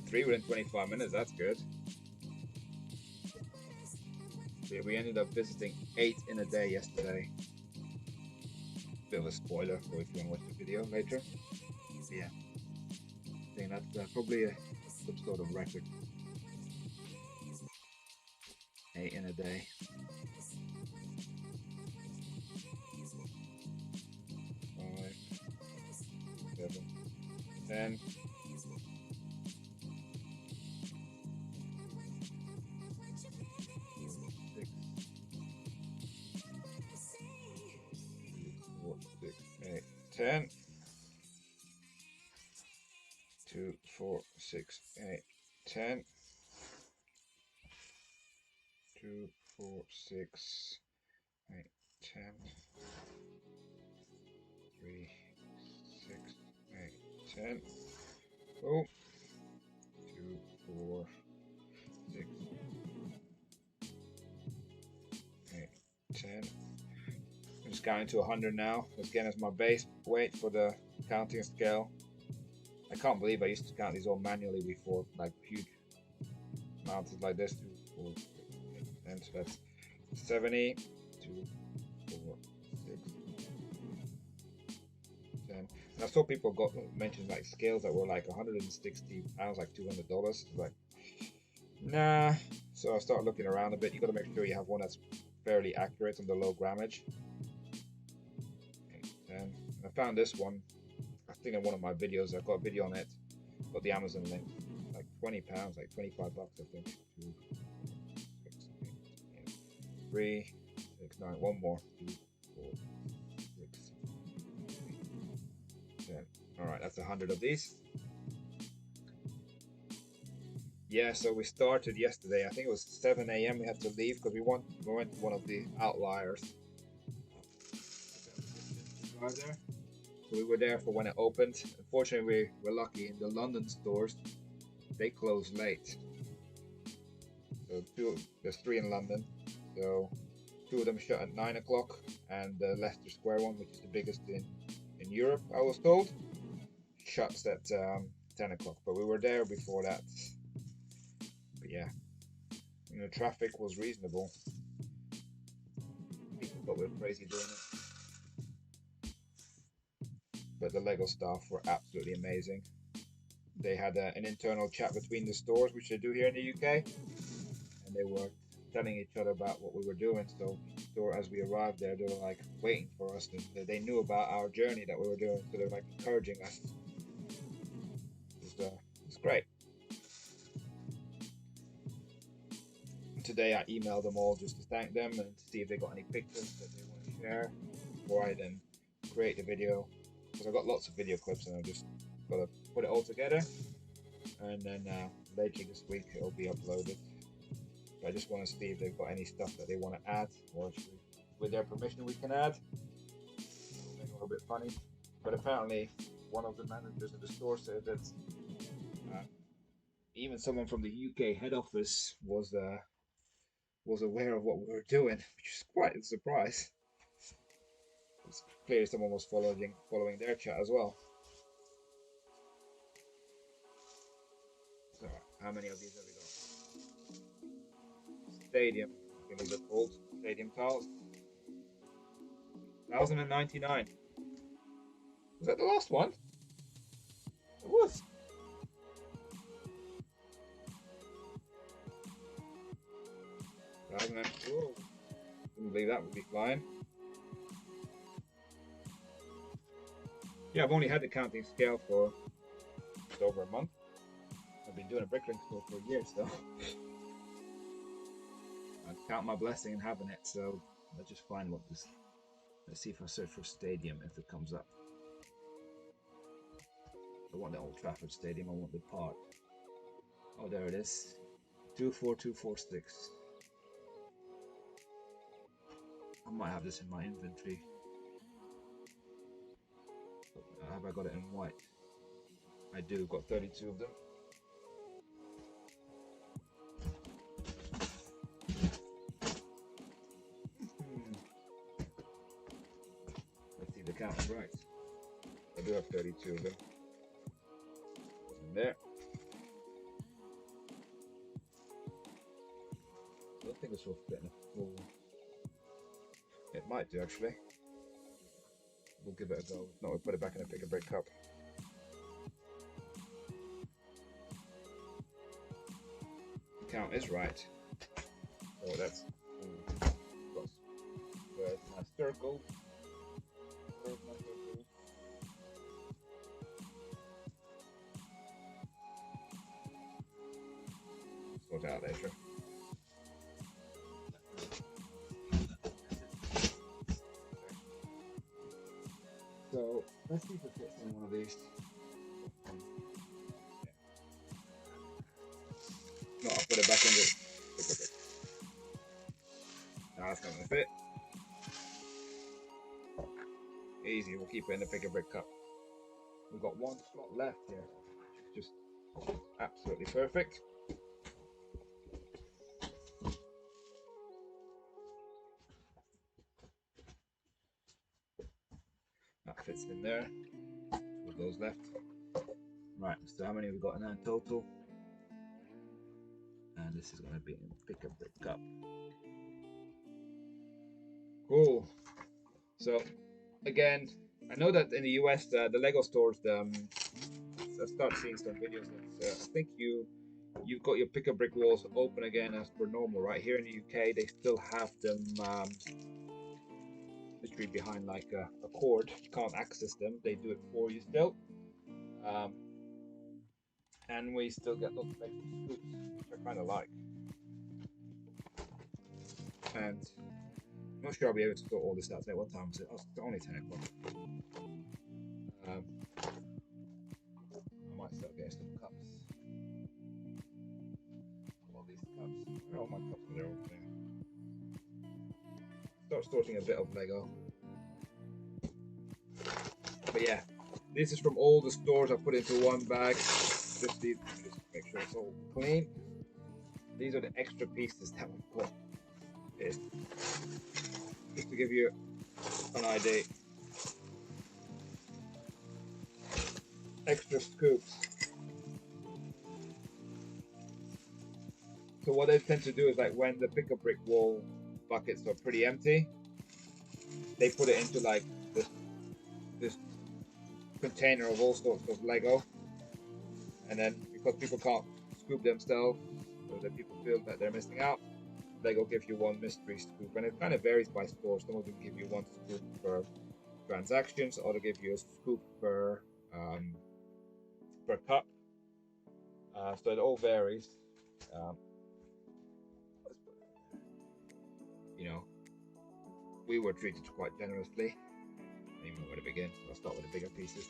Three within 25 minutes, that's good. We ended up visiting 8 in a day yesterday. Bit of a spoiler for if you want to watch the video later. So yeah, I think that's probably some sort of record. 8 in a day. 5, 7, 10. 10. 2, 4, 6, 8, 10. 2, 4, 6, 8, 10. 3, 6, 8, 10. Oh. 2, 4, 6, 8, 10. I'm just counting to 100 now. Again, as my base weight for the counting scale. I can't believe I used to count these all manually before, like huge amounts like this. 2, 4, 6, 8, 10. So that's 70. 2, 4, 6, 10. And I saw people mention like scales that were like 160 pounds, like $200. It's like, nah. So I started looking around a bit. You got to make sure you have one that's fairly accurate on the low grammage. 8, 10. And I found this one. I think in one of my videos, I've got a video on it. Got the Amazon link. Like 20 pounds, like 25 bucks, I think. 2, 6, 8, 3, 6, 9. One more. 2, 4, 6, 8, 10. All right, that's 100 of these. Yeah, so we started yesterday. I think it was 7 a.m. We had to leave because we went to one of the outliers. Right there. So we were there for when it opened. Unfortunately, we were lucky in the London stores. They closed late. So there's 3 in London. So 2 of them shut at 9 o'clock, and the Leicester Square one, which is the biggest in Europe, I was told, shuts at 10 o'clock. But we were there before that. But yeah, traffic was reasonable. People thought we were crazy doing it. But the Lego staff were absolutely amazing. They had an internal chat between the stores, which they do here in the UK, and they were telling each other about what we were doing. So as we arrived there, they were like waiting for us, and they knew about our journey that we were doing, so they were like encouraging us. It's great. Today I emailed them all just to thank them and to see if they got any pictures that they want to share before I then create the video. Because I've got lots of video clips and I've just got to put it all together, and then later this week it'll be uploaded. But I just want to see if they've got any stuff that they want to add, or if with their permission we can add. It'll make it a little bit funny, but apparently one of the managers in the store said that even someone from the UK head office was aware of what we were doing, which is quite a surprise. It's clearly someone was following their chat as well. So how many of these have we got? Stadium, I think these are called stadium tiles. 1099. Was that the last one? It was. Whoa. Didn't believe that would be flying. Yeah, I've only had the counting scale for just over a month. I've been doing a bricklaying store for a year, so I count my blessing in having it. So let's just find what this. Let's see if I search for stadium if it comes up. I want the Old Trafford Stadium. I want the park. Oh, there it is. 24246. I might have this in my inventory. Have I got it in white? I do. Got 32 of them. Let's see the count is right. I do have 32 of them. In there. I don't think this will fit in a full. It might do actually. We'll give it a go. No, we'll put it back in a pick and break cup. The count is right. So that's where's my circle? Where's my circle? Sort it out later. So let's see if it fits in one of these. No, I'll put it back in the. Now that's not gonna fit. Easy, we'll keep it in the pick and brick cup. We've got one slot left here. Just absolutely perfect. That fits in there. Two of those left. Right, so how many have we got in there in total? And this is going to be in pick and brick cup. Cool. So again, I know that in the US, the Lego stores, I start seeing some videos that I think you've got your pick and brick walls open again as per normal, right? Here in the UK, they still have them literally behind like a cord. You can't access them. They do it for you still. And we still get lots of extra scoops, which I kind of like. And I'm not sure I'll be able to sort all this out today. What time is it? Oh, it's only 10 o'clock. I might start getting some cups. All these cups. Where are all my cups? They're all there. Start sorting a bit of Lego. But yeah, this is from all the stores I put into one bag. Just make sure it's all clean. These are the extra pieces that we've got. Just to give you an idea. Extra scoops. So what they tend to do is like when the pick a brick wall buckets are pretty empty, they put it into like this container of all sorts of Lego, and then because people can't scoop themselves, or that people feel that they're missing out, Lego gives you one mystery scoop, and it kind of varies by store. Some of them give you one scoop per transactions, or they give you a scoop per cup. So it all varies. You know, we were treated quite generously. I don't even know where to begin. So I'll start with the bigger pieces.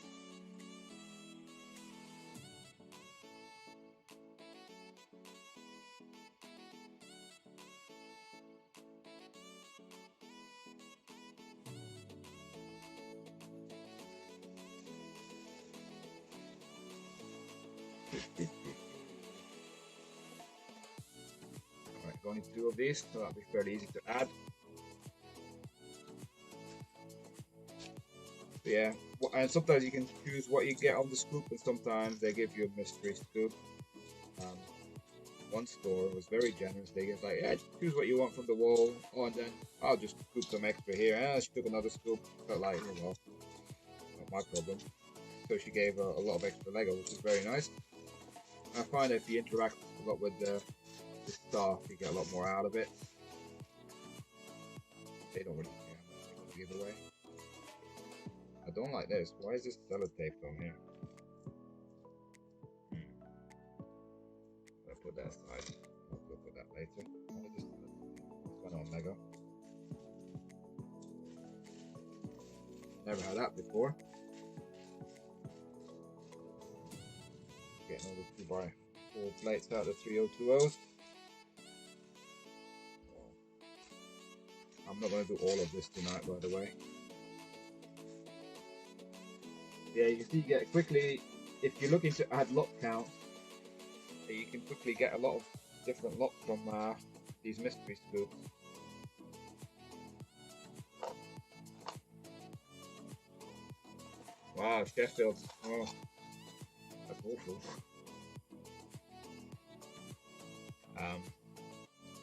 Alright, only 2 of these, so that'll be fairly easy to add. But yeah, and sometimes you can choose what you get on the scoop, and sometimes they give you a mystery scoop. One store was very generous. They get like, yeah, choose what you want from the wall. Oh, and then I'll just scoop some extra here. And she took another scoop. Felt like, oh well, not my problem. So she gave a lot of extra Lego, which is very nice. I find if you interact a lot with the staff, you get a lot more out of it. They don't really care how much they give away. I don't like this. Why is this sellotape on here? I'll put that aside. I'll look at that later. What's going on, Lego? Never had that before. Getting all the 2x4 plates out of the 3020s. I'm not going to do all of this tonight, by the way. Yeah, you see, get quickly, if you're looking to add lot count, you can quickly get a lot of different lots from these mystery scoops. Wow, Sheffield. Oh, that's awful.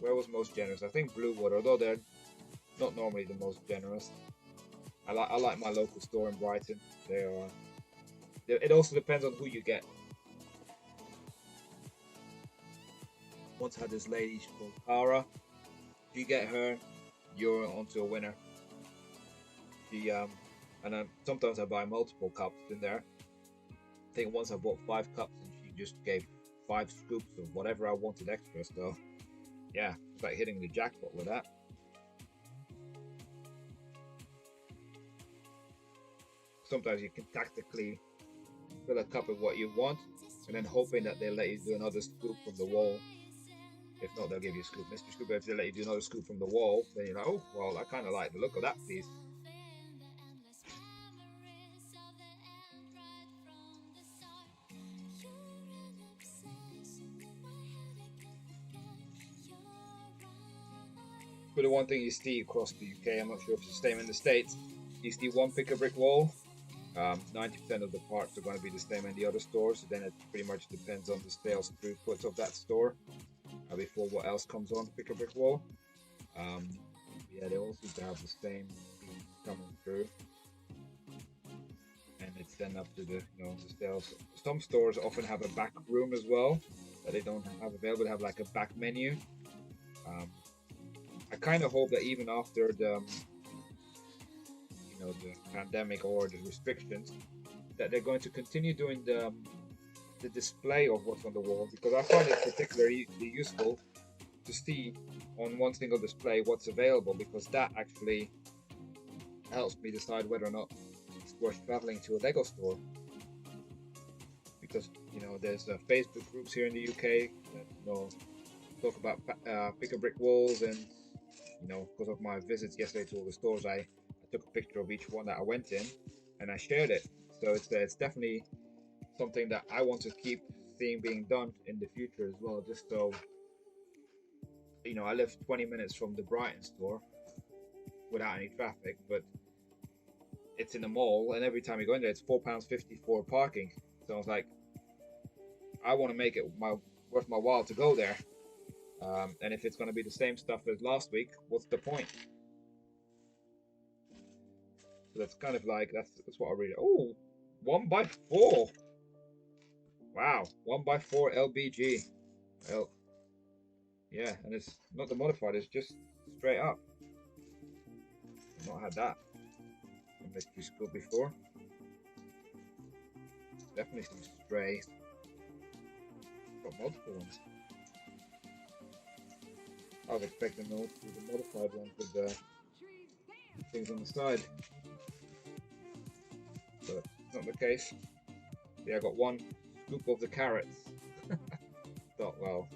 Where was most generous? I think Bluewood, although they're not normally the most generous. I like my local store in Brighton. They are. It also depends on who you get. Once had this lady called Cara. If you get her, you're onto a winner. She and sometimes I buy multiple cups in there. I think once I bought 5 cups and she just gave 5 scoops of whatever I wanted extra. So yeah, it's like hitting the jackpot with that. Sometimes you can tactically fill a cup with what you want, and then hoping that they'll let you do another scoop from the wall. If not, they'll give you a scoop, mystery scoop. But if they let you do another scoop from the wall, then you're like, oh, well, I kind of like the look of that piece. But the one thing you see across the UK, I'm not sure if it's the same in the States, you see one pick-a-brick wall. 90% of the parts are going to be the same in the other stores, so then it pretty much depends on the sales throughput of that store before what else comes on the pick-a-brick wall. Yeah, they all seem to have the same piece coming through, and it's then up to the the sales. Some stores often have a back room as well that they don't have available. They have like a back menu. I kind of hope that even after the the pandemic or the restrictions, that they're going to continue doing the display of what's on the wall, because I find it particularly useful to see on one single display what's available, because that actually helps me decide whether or not it's worth traveling to a Lego store. Because there's Facebook groups here in the UK that talk about pick-a-brick walls, and because of my visits yesterday to all the stores, I took a picture of each one that I went in and I shared it. So it's definitely something that I want to keep seeing being done in the future as well, just so I live 20 minutes from the Brighton store without any traffic, but it's in the mall, and every time you go in there it's £4.50 for parking. So I was like, I want to make it worth my while to go there, and if it's going to be the same stuff as last week, what's the point? So that's kind of like, that's what I really. Oh, 1x4. Wow, 1x4 LBG. Well, yeah, and it's not the modified, it's just straight up. I've not had that in mystery school before. Definitely some stray. Got multiple ones. I was expecting those to be the modified ones with the things on the side, but not the case. Yeah, I got 1 scoop of the carrots. Thought, well,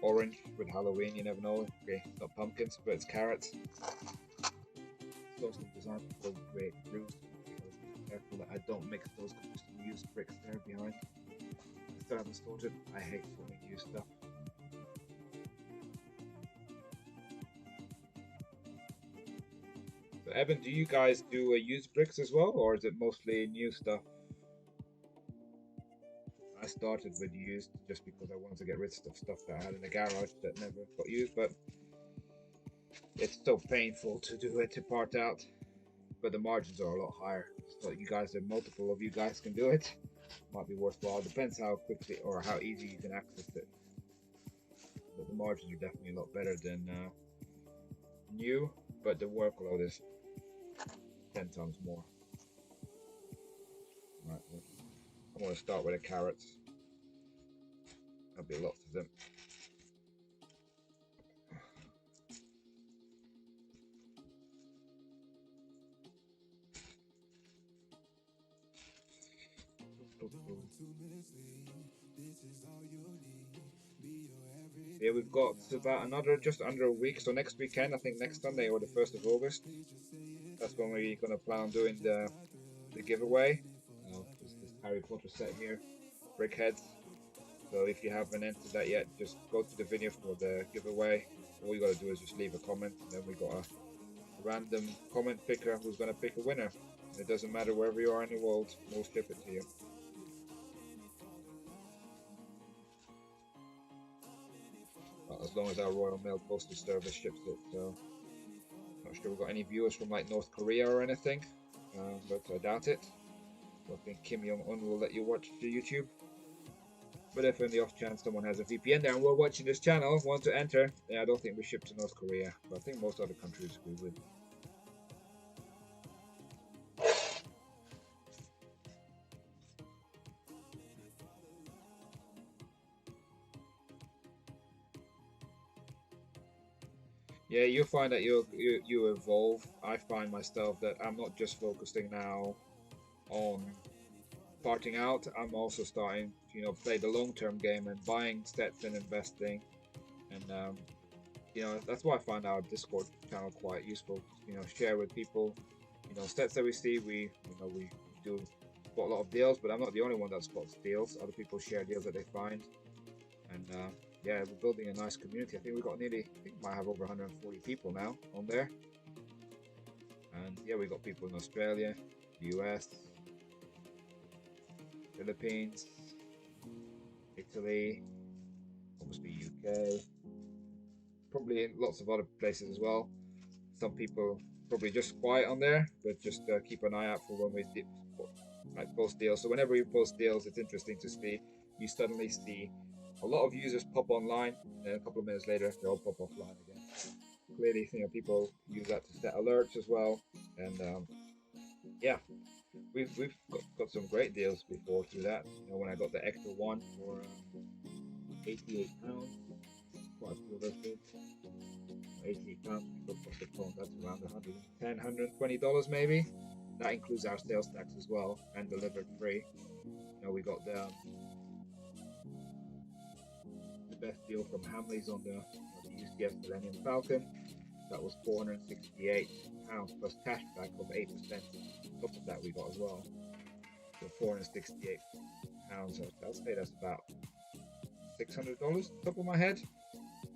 orange with Halloween, you never know. Okay, it's not pumpkins, but it's carrots. Those are designed for great fruit. Be careful that I don't mix those custom used bricks there behind. still haven't sorted. I hate sorting used stuff. So Evan, do you guys do used bricks as well, or is it mostly new stuff? I started with used just because I wanted to get rid of stuff that I had in the garage that never got used, but it's so painful to do it, to part out. But the margins are a lot higher. So you guys, if multiple of you guys can do it, might be worthwhile. Depends how quickly or how easy you can access it. But the margins are definitely a lot better than new, but the workload is 10 times more. Right, I'm going to start with the carrots. There'll be lots of them. Yeah, we've got about another just under a week. So next weekend, I think next Sunday or the 1st of August, that's when we're going to plan on doing the giveaway. This Harry Potter set here, Brickheads. So if you haven't entered that yet, just go to the video for the giveaway. All you got to do is just leave a comment, and then we got a random comment picker who's going to pick a winner. And it doesn't matter wherever you are in the world, we'll ship it to you. Well, as long as our Royal Mail Postal Service ships it. So not sure we've got any viewers from like North Korea or anything, but I doubt it. I don't think Kim Jong-un will let you watch the YouTube. But if in the off chance someone has a VPN there and we're watching this channel, wants to enter, yeah, I don't think we ship to North Korea, but I think most other countries we would. Yeah, you'll find that you evolve. I find myself that I'm not just focusing now on parting out. I'm also starting to, play the long-term game and buying sets and investing. And that's why I find our Discord channel quite useful. Share with people. Sets that we see. We do spot a lot of deals, but I'm not the only one that spots deals. Other people share deals that they find, and yeah, we're building a nice community. I think we might have over 140 people now on there. And yeah, we got people in Australia, US, Philippines, Italy, obviously UK, probably in lots of other places as well. Some people probably just quiet on there, but just keep an eye out for when we post deals. So whenever we post deals, it's interesting to see. You suddenly see a lot of users pop online, and then a couple of minutes later, they all pop offline again. Clearly, people use that to set alerts as well, and yeah, we've got some great deals before through that. When I got the extra one for £88, quite a few of those things. £88, people put the phone, that's around $110, $120 maybe. That includes our sales tax as well, and delivered free. We got the best deal from Hamleys on the UCS Millennium Falcon. That was £468 plus cashback of 8%. On top of that, we got as well. So £468. I'll say that's about $600 top of my head.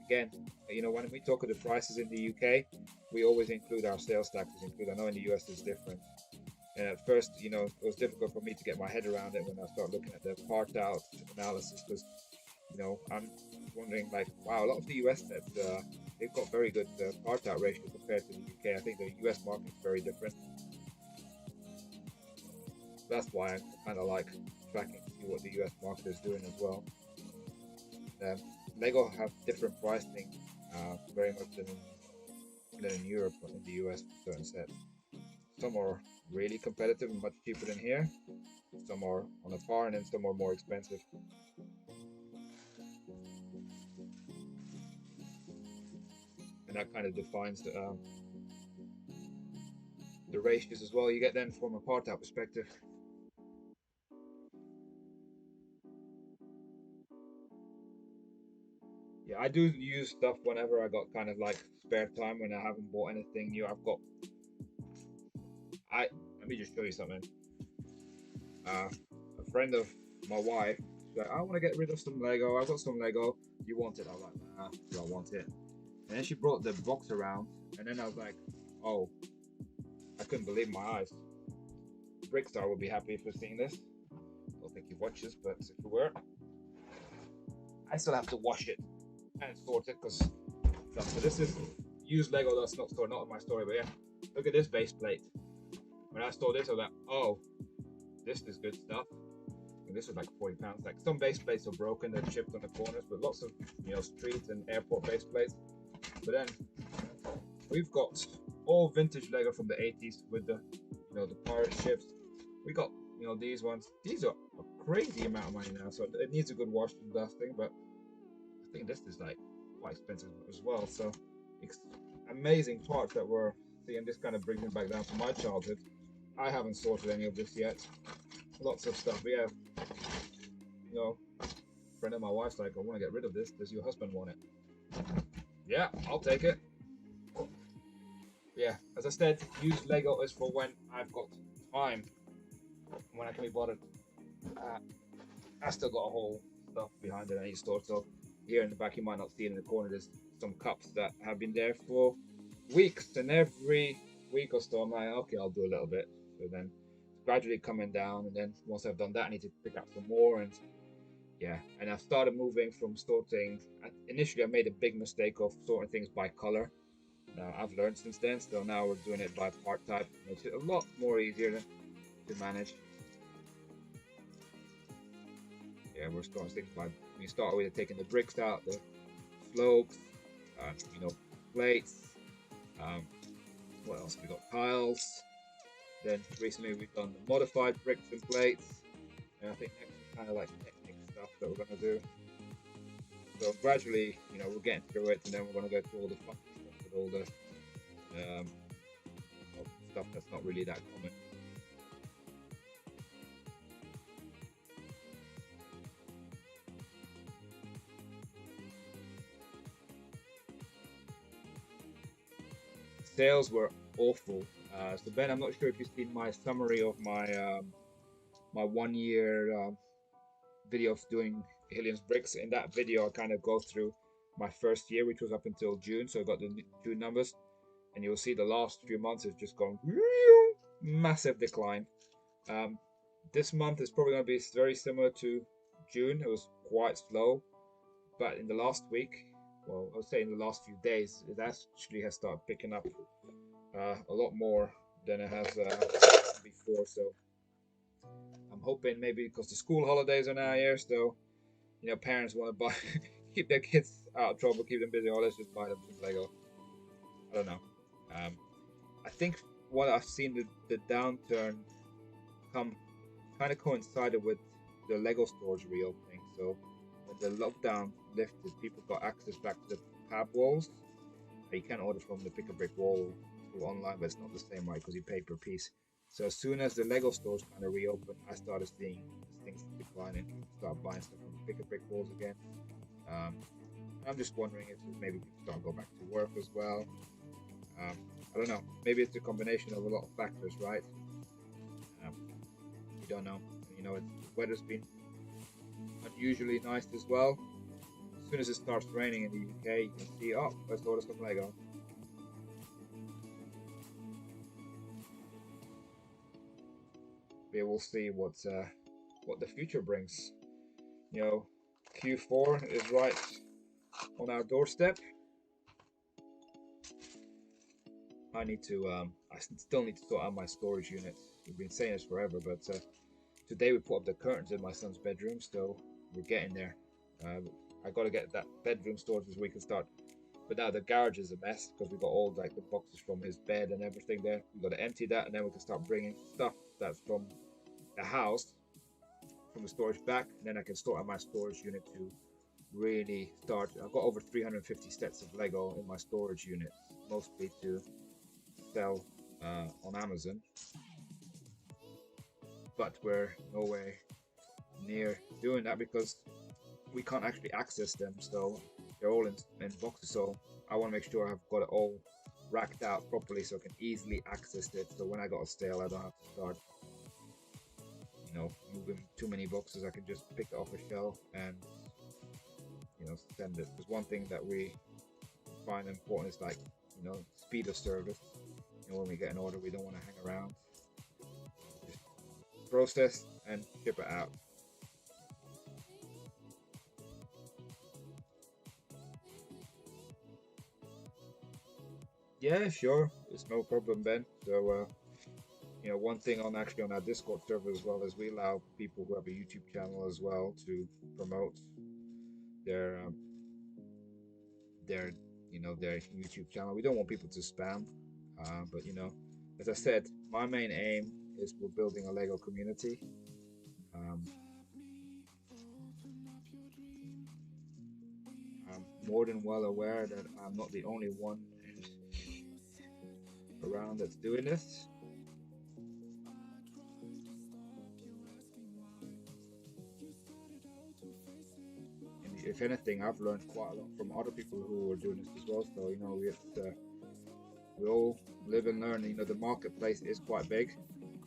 Again, when we talk of the prices in the UK, we always include our sales taxes. I know in the US it's different. And at first, it was difficult for me to get my head around it when I started looking at the part out analysis, because I'm wondering, like, wow, a lot of the US sets, they've got very good part out ratio compared to the UK. I think the US market is very different. That's why I kind of like tracking to see what the US market is doing as well. Lego have different pricing, very much than in Europe or in the US for certain sets. Some are really competitive and much cheaper than here. Some are on a par, and then some are more expensive. And that kind of defines the ratios as well you get then from a part out perspective. Yeah, I do use stuff whenever I got kind of like spare time when I haven't bought anything new. Let me just show you something. A friend of my wife, She's like, I want to get rid of some Lego. I've got some Lego. You want it? I was like, nah, I don't want it. And then she brought the box around, and then I was like, oh, I couldn't believe my eyes. Brickstar will be happy for seeing this. I don't think he watches, but if you were, I still have to wash it and sort it because. So this is used Lego that's not stored, not in my story, but yeah. Look at this base plate. When I saw this, I was like, oh, this is good stuff. And this was like £40. Like some base plates are broken, they're chipped on the corners, but lots of street and airport base plates. But then we've got all vintage Lego from the 80s with the the pirate ships. We got these ones. These are a crazy amount of money now, so it needs a good wash and dusting. But I think this is like quite expensive as well. So amazing parts that we're seeing. This kind of brings me back down to my childhood. I haven't sorted any of this yet. Lots of stuff. We have, friend of my wife's like, I want to get rid of this. Does your husband want it? Yeah, I'll take it. Yeah, as I said, used Lego is for when I've got time, when I can be bothered. I still got a whole stuff behind it I need to store. So here in the back, you might not see it in the corner. There's some cups that have been there for weeks, and every week or so I'm like, okay, I'll do a little bit. So then gradually coming down, and then once I've done that, I need to pick up some more. And yeah, and I've started moving from sorting. Initially I made a big mistake of sorting things by color. I've learned since then, so now we're doing it by part type. Makes it a lot more easier to manage. Yeah, we're sorting things by, we start with taking the bricks out, the slopes, plates. What else? We got tiles. Then recently we've done the modified bricks and plates, and I think next is kind of like technique stuff that we're going to do. So gradually, we're getting through it, and then we're going to go through all the fun stuff with all the stuff that's not really that common. Sales were awful. So Ben, I'm not sure if you've seen my summary of my my 1 year video of doing Hillians Bricks. In that video, I kind of go through my first year, which was up until June. So I got the June numbers, and you'll see the last few months have just gone massive decline. This month is probably going to be very similar to June. It was quite slow, but in the last week, well, I would say in the last few days, it actually has started picking up a lot more than it has before. So I'm hoping maybe because the school holidays are now here, so parents want to buy, keep their kids out of trouble, keep them busy. Oh, let's just buy them some Lego. I don't know. I think what I've seen the downturn come kind of coincided with the Lego stores reopening. So when the lockdown lifted, people got access back to the PAB Walls. You can order from the Pick-a-Brick Wall online, but it's not the same, right? Because you pay per piece. So as soon as the Lego stores kind of reopened, I started seeing things declining. Start buying stuff from Pick-a-Brick Walls again. I'm just wondering if maybe people start go back to work as well. I don't know. Maybe it's a combination of a lot of factors, right? You don't know. The weather's been unusually nice as well. As soon as it starts raining in the UK, you can see, oh, let's order some Lego. Yeah, we'll see what the future brings. Q4 is right on our doorstep. I need to I still need to sort out my storage units. We've been saying this forever, but today we put up the curtains in my son's bedroom, so we're getting there. I got to get that bedroom sorted so we can start. But now the garage is a mess because we got all like the boxes from his bed and everything there. We got to empty that, and then we can start bringing stuff that's from the house, from the storage back, and then I can sort out my storage unit to really start. I've got over 350 sets of Lego in my storage unit, mostly to sell on Amazon. But we're nowhere near doing that because we can't actually access them, so they're all in boxes. So I want to make sure I've got it all racked out properly so I can easily access it. So when I got a sale, I don't have to start, moving too many boxes, I can just pick it off a shelf and send it. Because one thing that we find important is like speed of service. When we get an order, we don't want to hang around. Just process and ship it out. Yeah, sure, it's no problem, Ben. So one thing on our Discord server as well is we allow people who have a YouTube channel as well to promote their their their YouTube channel. We don't want people to spam, but as I said, my main aim is we're building a Lego community. I'm more than well aware that I'm not the only one around that's doing this. And if anything, I've learned quite a lot from other people who are doing this as well. So we all live and learn. The marketplace is quite big,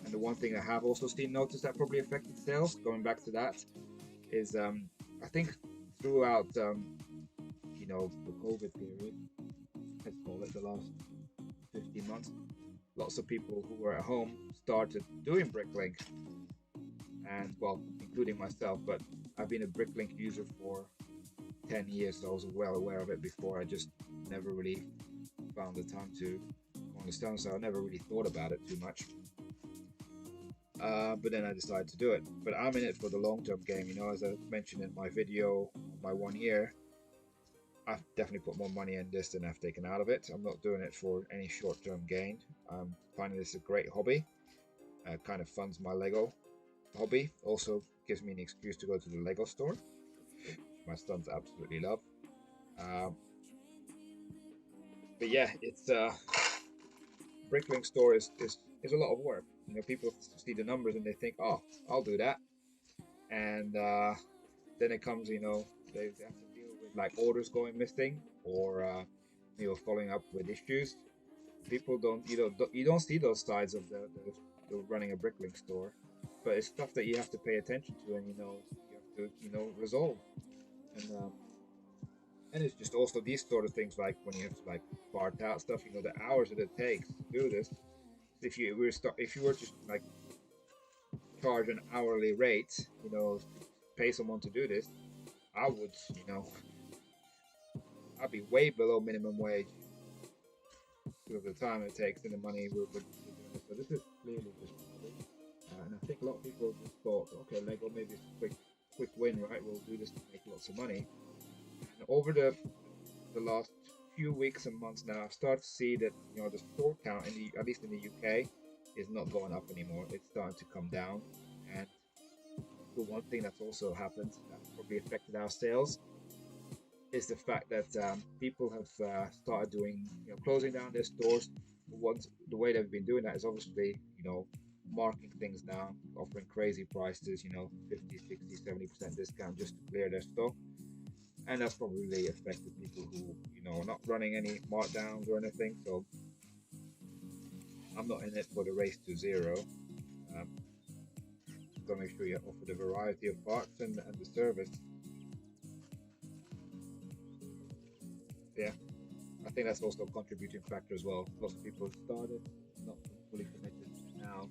and the one thing I have also noticed that probably affected sales, going back to that, is I think throughout the COVID period, let's call it the last 15 months, lots of people who were at home started doing Bricklink, and well, including myself, but I've been a Bricklink user for 10 years, so I was well aware of it before. I just never really found the time to understand, so I never really thought about it too much. But then I decided to do it. But I'm in it for the long-term game, as I mentioned in my video, my 1 year, I've definitely put more money in this than I've taken out of it. I'm not doing it for any short-term gain. I'm finding this a great hobby. Kind of funds my Lego hobby. Also gives me an excuse to go to the Lego store. My sons absolutely love. But yeah, it's Bricklink store is a lot of work. People see the numbers and they think, oh, I'll do that, and then it comes, they have to deal with like orders going missing or following up with issues. People you don't see those sides of the running a Bricklink store, but it's stuff that you have to pay attention to, and you have to resolve. And it's just also these sort of things, like when you have to like part out stuff, the hours that it takes to do this. If you were to like charge an hourly rate, pay someone to do this, I would, I'd be way below minimum wage because of the time it takes and the money we're doing it. So this is clearly just and I think a lot of people just thought, okay, Lego, maybe it's a quick win, right? We'll do this to make lots of money. And over the last few weeks and months now, I've started to see that the store count at least in the UK is not going up anymore. It's starting to come down. And the one thing that's also happened that probably affected our sales is the fact that people have started doing closing down their stores. The way they've been doing that is obviously marking things down, offering crazy prices, 50, 60, 70% discount just to clear their stock. And that's probably affected people who are not running any markdowns or anything. So I'm not in it for the race to zero. Got to make sure you offer the variety of parts and the service. Yeah, I think that's also a contributing factor as well. Lots of people started not fully committed. Now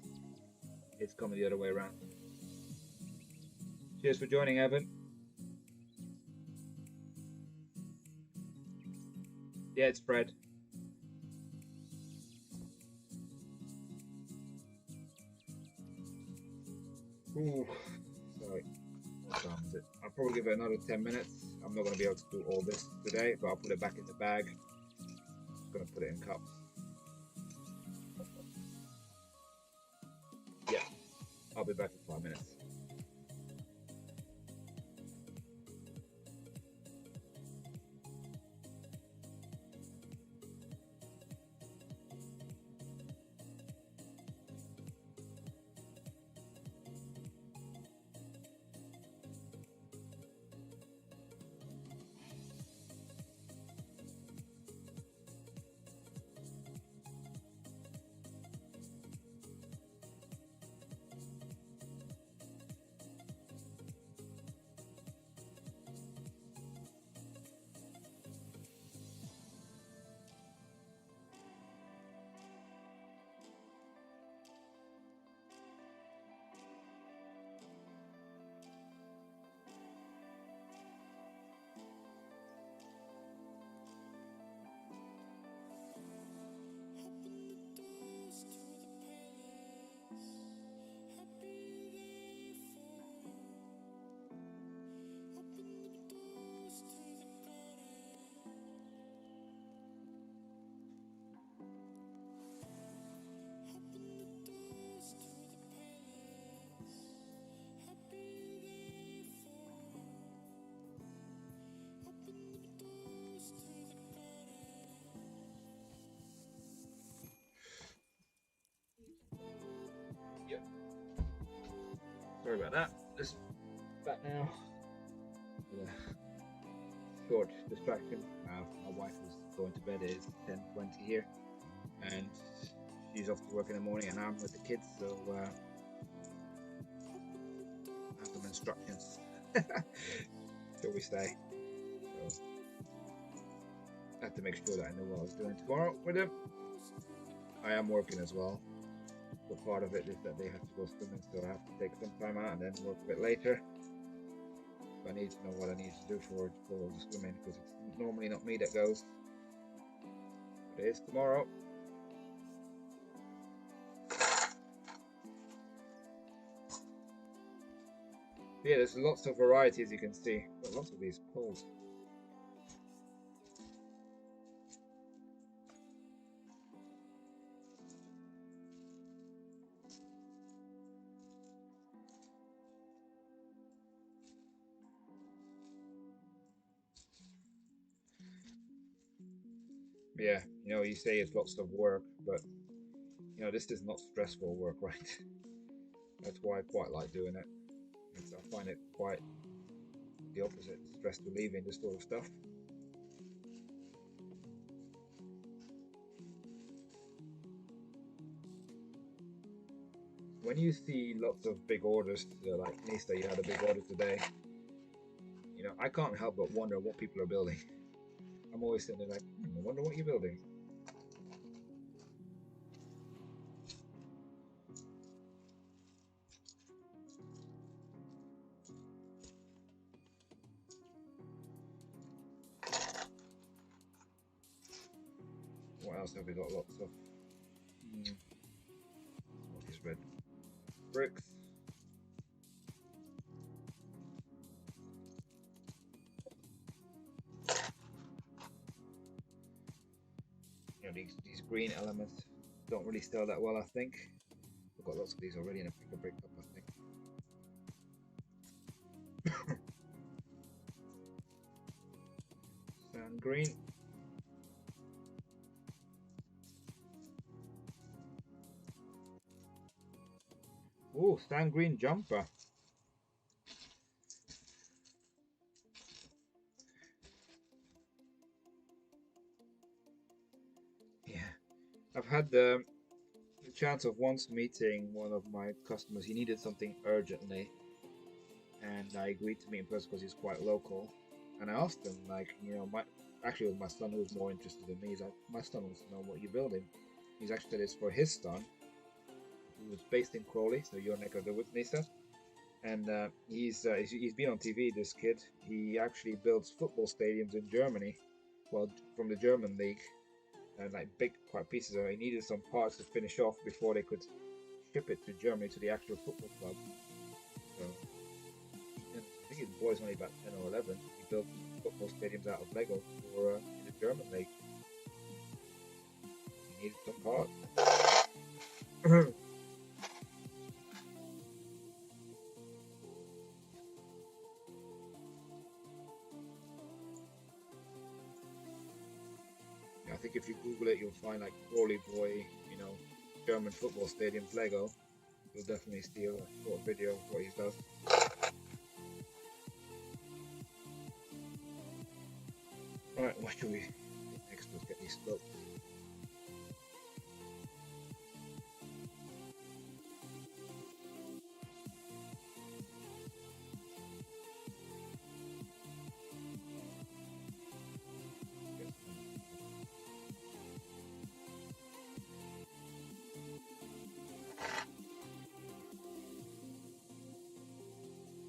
it's coming the other way around. Cheers for joining, Evan. Yeah, it's Fred. Ooh, sorry. What time is it? I'll probably give it another 10 minutes. I'm not going to be able to do all this today, but I'll put it back in the bag. I'm going to put it in cups. Yeah, I'll be back in 5 minutes. Sorry about that. Just back now. Short distraction. My wife is going to bed. It is 10:20 here, and she's off to work in the morning, and I'm with the kids, so I have some instructions. Till we stay. So I have to make sure that I know what I was doing tomorrow with them. I am working as well, but part of it is that they have to go swimming, so I have to take some time out and then work a bit later. I need to know what I need to do for the swimming, because it's normally not me that goes. But it is tomorrow. Yeah, there's lots of varieties you can see. Got lots of these poles. Yeah, you say it's lots of work, but this is not stressful work, right? That's why I quite like doing it. I find it quite the opposite, stress relieving, this sort of stuff. When you see lots of big orders, like Nista, you had a big order today, I can't help but wonder what people are building. I'm always sitting there like, I wonder what you're building. What else have we got? Lots of what's this red bricks. These green elements don't really sell that well, I think. I've got lots of these already, and I pick a brick up, I think. Sand green. Oh, sand green jumper. Yeah, I've had the chance of once meeting one of my customers. He needed something urgently, and I agreed to meet in person because he's quite local. And I asked him, like, actually, it was my son who was more interested in me. He's like, my son wants to know what you're building. He's actually said it's for his son, who was based in Crawley, so your neck of the woods, Nisa. And he's been on TV. This kid, he actually builds football stadiums in Germany, well, from the German league, and like big quite pieces of it. He needed some parts to finish off before they could ship it to Germany to the actual football club. So, and I think his boy's only about 10 or 11. He built football stadiums out of Lego for in the German league. He needed some parts. I think if you Google it, you'll find like Crawley Boy, German football stadiums Lego. You'll definitely see a short video of what he does. Alright, what should we do next? Let's get these slopes.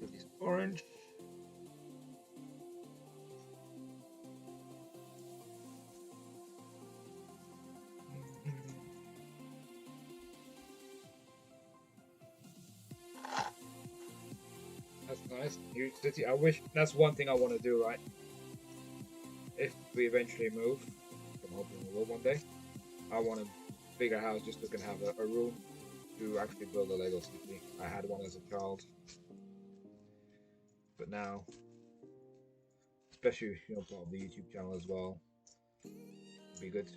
Get these orange. That's nice. Huge city. I wish that's one thing I want to do, right? If we eventually move, I'm hoping we will one day. I want a bigger house just so I can have a room to actually build a Lego city. I had one as a child, but now, especially part of the YouTube channel as well, it'd be good.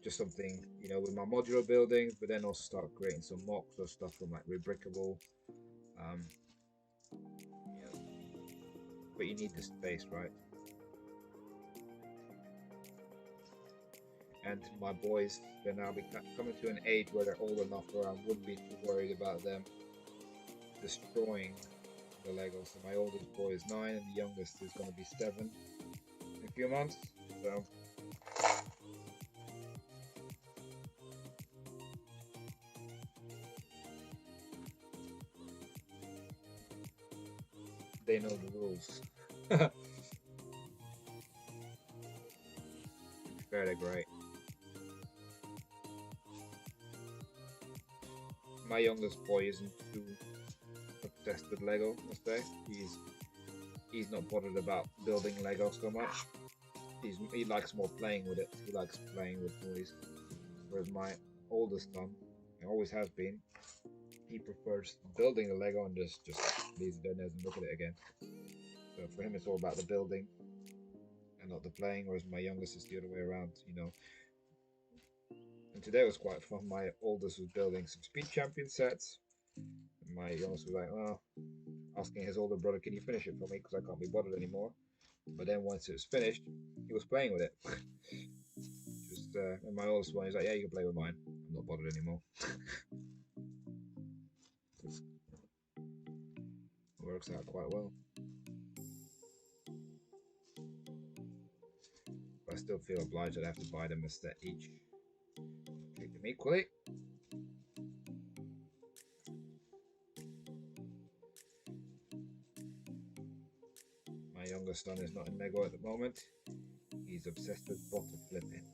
Just something with my modular buildings, but then also start creating some mocs or stuff from like rebrickable. Yeah. But you need the space, right? And my boys, they're now coming to an age where they're old enough where I wouldn't be too worried about them destroying the Lego. So my oldest boy is 9 and the youngest is going to be 7 in a few months. So they know the rules. Fairly great. My youngest boy isn't too obsessed with Lego, let's say. He's not bothered about building Lego so much. He likes more playing with it. He likes playing with toys. Whereas my oldest son, he always has been, he prefers building the Lego and just leaves it there and doesn't look at it again. So for him, it's all about the building and not the playing. Whereas my youngest is the other way around, you know. And today was quite fun. My oldest was building some Speed Champion sets. And my youngest was like, oh, asking his older brother, can you finish it for me? Because I can't be bothered anymore. But then once it was finished, he was playing with it. And my oldest one is like, yeah, you can play with mine. I'm not bothered anymore. It works out quite well. But I still feel obliged that I have to buy them a set each. Treat them equally. My youngest son is not in Lego at the moment. He's obsessed with bottle flipping.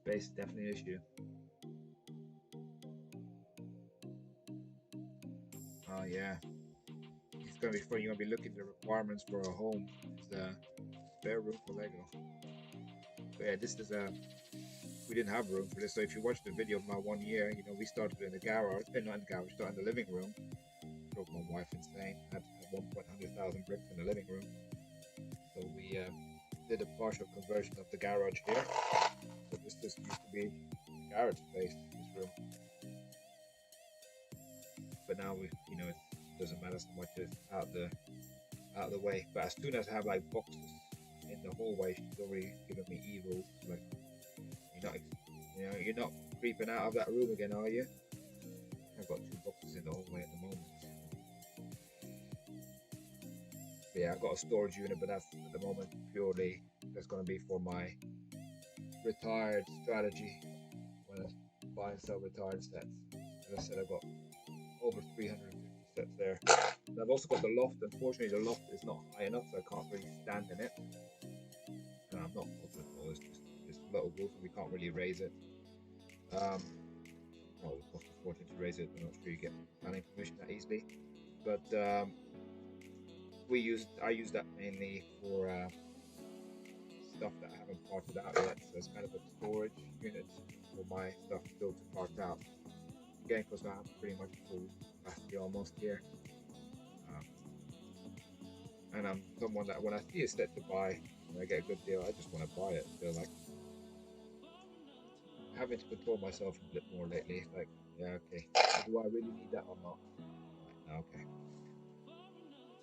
Space is definitely an issue. Oh yeah. It's gonna be fun. You're gonna be looking at the requirements for a home. It's a spare room for Lego. But yeah, this is we didn't have room for this. So if you watch the video of my 1 year, you know, we started in the garage, not in the garage, started in the living room. Drove my wife insane. I had 1,100,000 bricks in the living room. So we did a partial conversion of the garage here. So this just used to be garage space, this room. But now we, you know, it doesn't matter so much. It's out the way. But as soon as I have like boxes in the hallway, she's already giving me evil. Like, you're not creeping out of that room again, are you? I've got 2 boxes in the hallway at the moment. But yeah, I've got a storage unit, but that's at the moment purely that's going to be for my retired strategy when I buy and sell retired sets. As I said, I've got over 350 sets there. And I've also got the loft. Unfortunately, the loft is not high enough, so I can't really stand in it. And I'm not comfortable. It's a little roof, and we can't really raise it. Well, it costs a fortune to raise it. I'm not sure you get planning permission that easily. But I use that mainly for stuff that I haven't parted out yet. So it's kind of a storage unit for my stuff still to part out. Again, because I have pretty much full capacity almost here. And I'm someone that when I see a set to buy, when I get a good deal, I just want to buy it. So like having to control myself a bit more lately. Like, yeah, okay, do I really need that or not? Right, okay.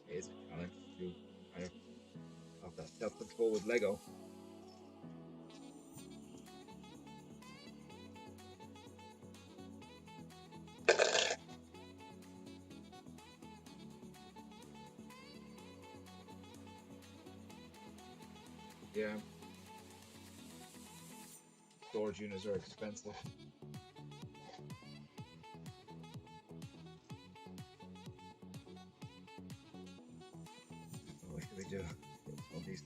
It is a challenge to kind of have that self-control with Lego. Yeah. Storage units are expensive. So what should we do? All these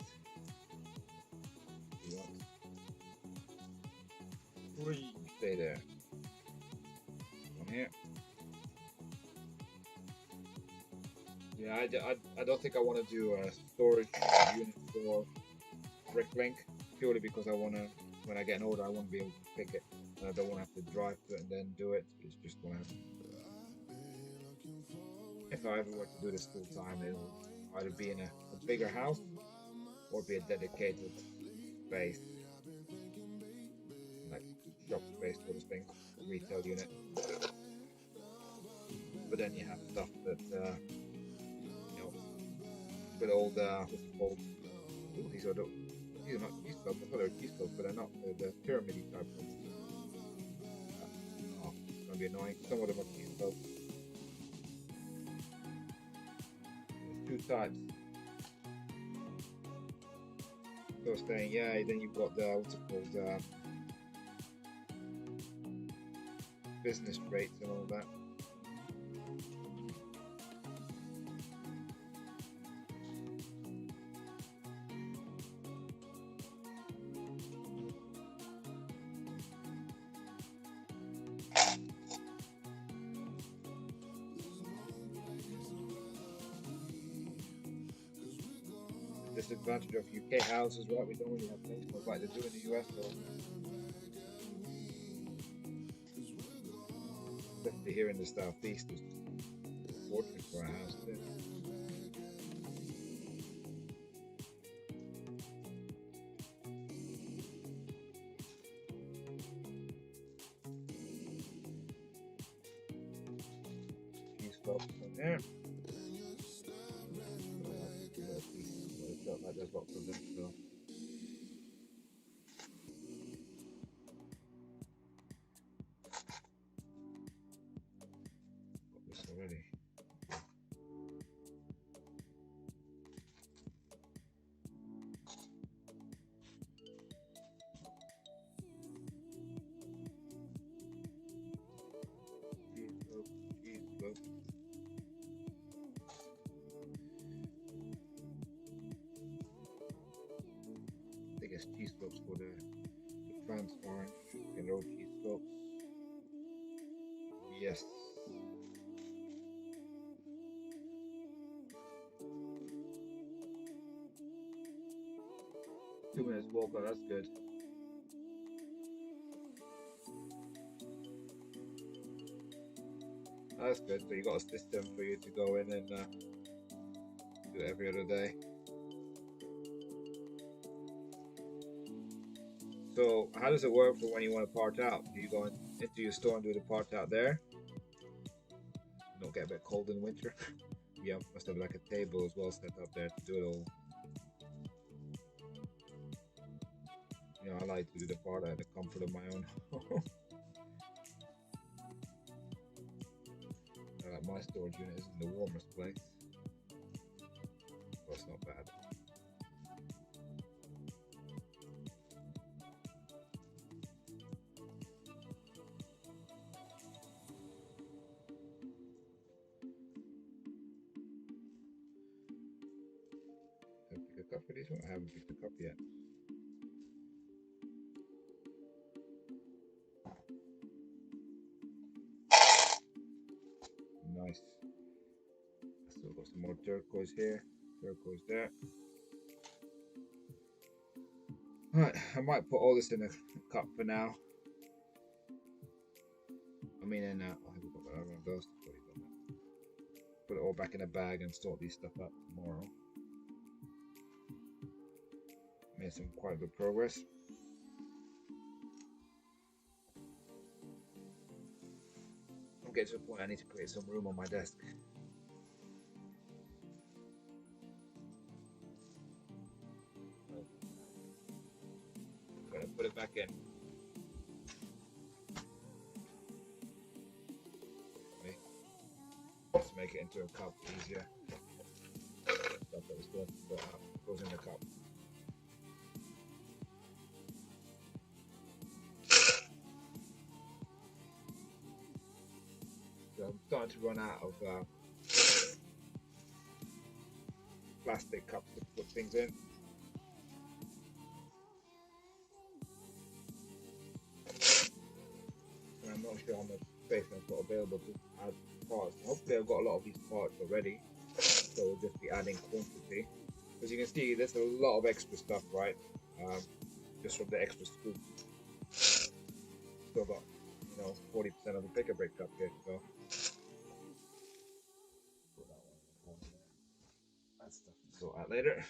stay there. One here. Yeah, I don't think I want to do a storage unit for Bricklink purely because I want to, when I get older, I want to be able to pick it. And I don't want to have to drive to it and then do it. It's just going to, if I ever were to do this full time, it'll either be in a bigger house or be a dedicated space, like shop space sort of thing, retail unit. But but then you have stuff that you know, with old what's it called? Ooh, these are not keyscopes. I thought they were keyscopes, but they're not. They're the pyramid type ones. Oh, it's gonna be annoying. Some of them are keyscopes. There's 2 types. So I was saying, yeah, then you've got the what's it called? Business rates and all that. Disadvantage of UK houses, right? We don't really have things like they do in the US, so especially here in the southeast, there's a fortune for a house there. Keyscopes on there. Like there's lots of them, so got this already. Keyscope. I guess keyscopes for the transparent and road keyscopes. Yes. 2 minutes walk, oh, that's good. That's good. So you got a system for you to go in and do it every other day. So how does it work for when you want to part out? Do you go into your store and do the part out there? Don't get a bit cold in winter. Yeah, must have like a table as well set up there to do it all. You know, I like to do the part out in the comfort of my own home. My storage unit isn't the warmest place, so it's not bad. Can I pick a cup for this one? I haven't picked a cup yet. Nice. Still got some more turquoise here, turquoise there. Alright, I might put all this in a cup for now. I mean, I haven't got that one of those. Put it all back in a bag and sort these stuff up tomorrow. Made some quite good progress. I'll get to a point I need to create some room on my desk. I'm gonna put it back in. Just make it into a cup easier. Stuff that was going to put out goes in the cup. So I'm starting to run out of plastic cups to put things in. And I'm not sure how much space I've got available to add parts. Hopefully I've got a lot of these parts already, so we'll just be adding quantity. As you can see, there's a lot of extra stuff, right? Just from the extra scoop. Still got, 40% of the pick a brick up here, so that stuff to sort out later.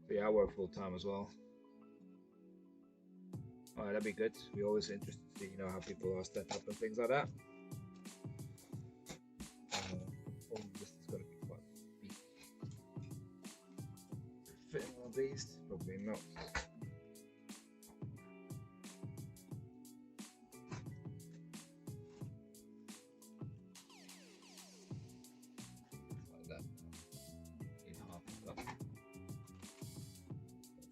So yeah, I work full time as well. Alright, that'd be good. We're always interested to see, how people are stepping up and things like that. Oh, this is going to be quite big. Fit in one of these? Probably not. Like that. Need half of that.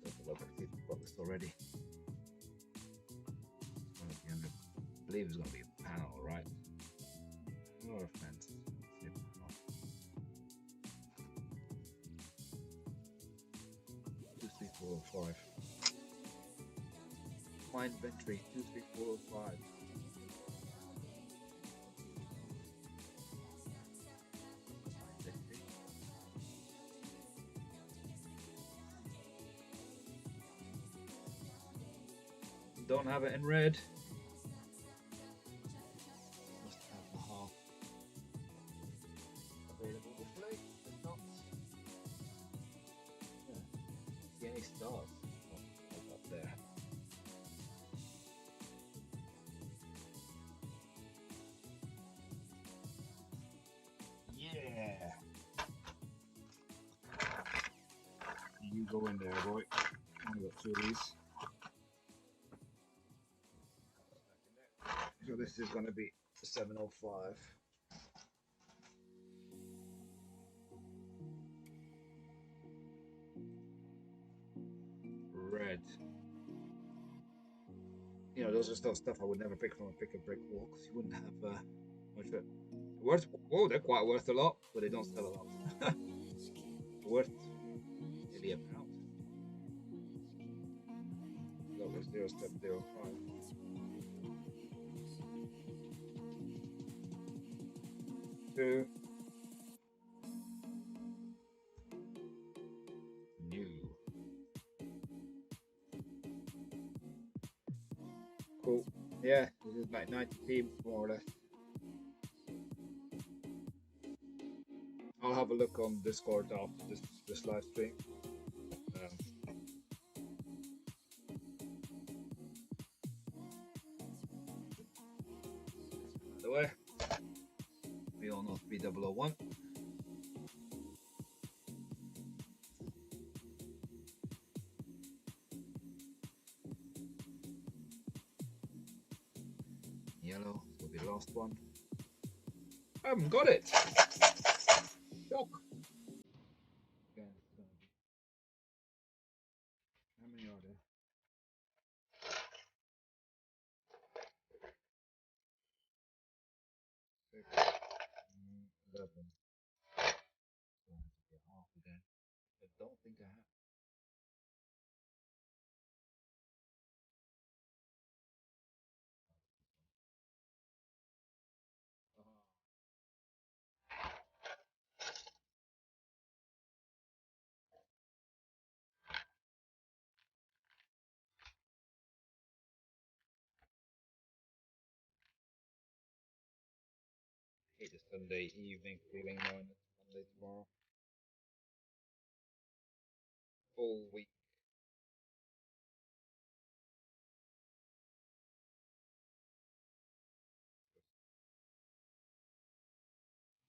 Let's have a look and see if we've got this already. It's going to be under, I believe it's going to be a panel, right? Not a fence. Two, three, 4, 5. My inventory 2, 3, 4, 5. Don't have it in red. Must have the half available display. If not, yeah. See any stars? Oh, up there. Yeah. You go in there, boy. Only got 2 of these. So this is going to be 705. Red. You know, those are still stuff I would never pick from a pick a brick wall because you wouldn't have much of it. Worth, whoa, they're quite worth a lot, but they don't sell a lot. Worth maybe a pound. That was 0.05. Two. New. Cool. Yeah, this is like 90p more or less. I'll have a look on Discord after this live stream. By the way, we all know 3001. Yellow will be the last one. I haven't got it. Shock. Again, how many are there? 6, 11. So I have to get half again. I don't think I have. I hate the Sunday evening feeling knowing it's Monday tomorrow. Full week.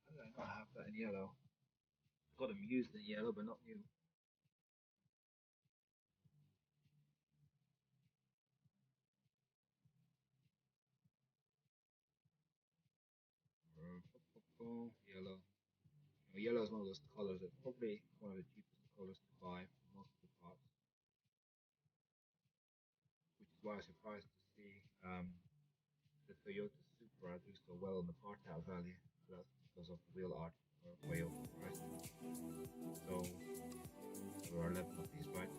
How did I not have that in yellow? Got them used in yellow, but not new. Yellow. Yellow is one of those colors that's probably one of the cheapest colors to buy for most of the parts, which is why I was surprised to see the Toyota Supra do so well on the part out value. That's because of the wheel art are way overpriced. So there are 11 of these, right?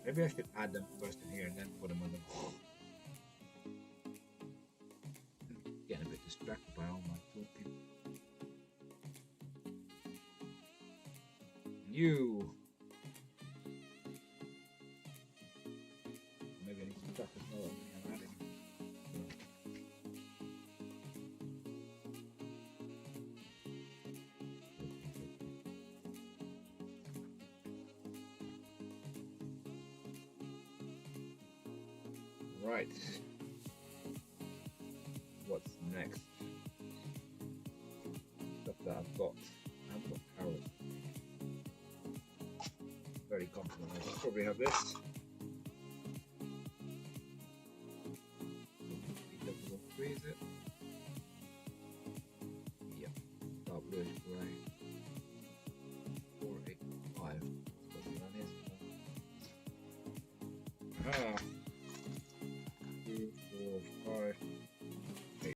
Maybe I should add them first in here and then put them on the board. Getting a bit distracted by all my talking. New. Maybe I need to start with more I'm adding. Right. What's next? Stuff got, I've got carrots. Very confident I'll probably have this. Freeze it. Yep, dark bluish grey. 485. Ah. 2, 4, 5, 8.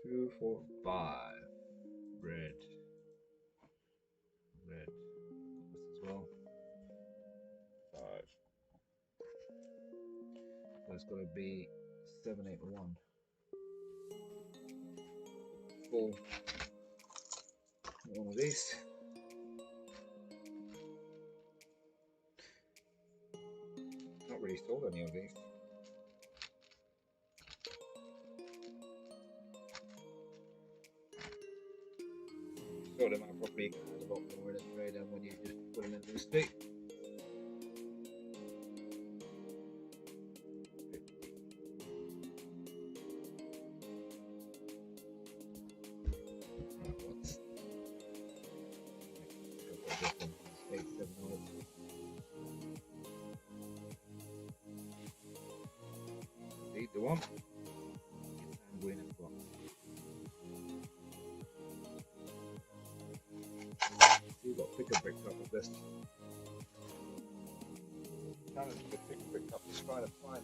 Two, 4, 5. Red. Red. This as well. 5. That's got to be 7, 8, 1. 4. One of these. Not really sold any of these. Sold them out properly, a lot more in a trade than when you just put them into the stick. 8, 7, 8. Need the one. And green as well. You've got picker brick up with this. Challenge the picker brick up, just trying to find it.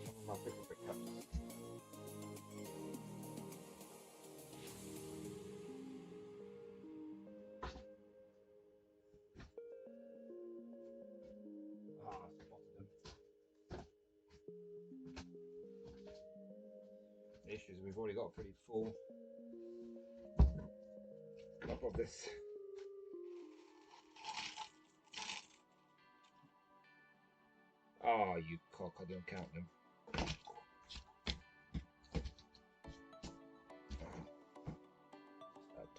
Some of my picker brick cups. The issue is we've already got a pretty full cup of this. Oh, you cock, I don't count them.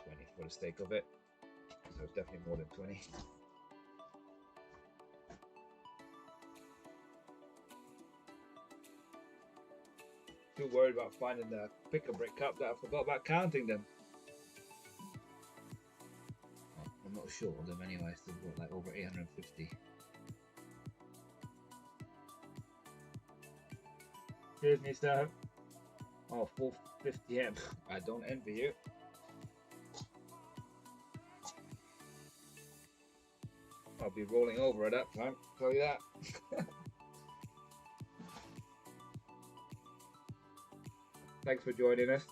20 for the sake of it. So it's definitely more than 20. Too worried about finding the picker brick cup that I forgot about counting them. Oh, I'm not sure of them anyway, so we've got like over 850. Cheers, Mr. Oh, 450 M. I don't envy you. I'll be rolling over at that time, tell you that. Thanks for joining us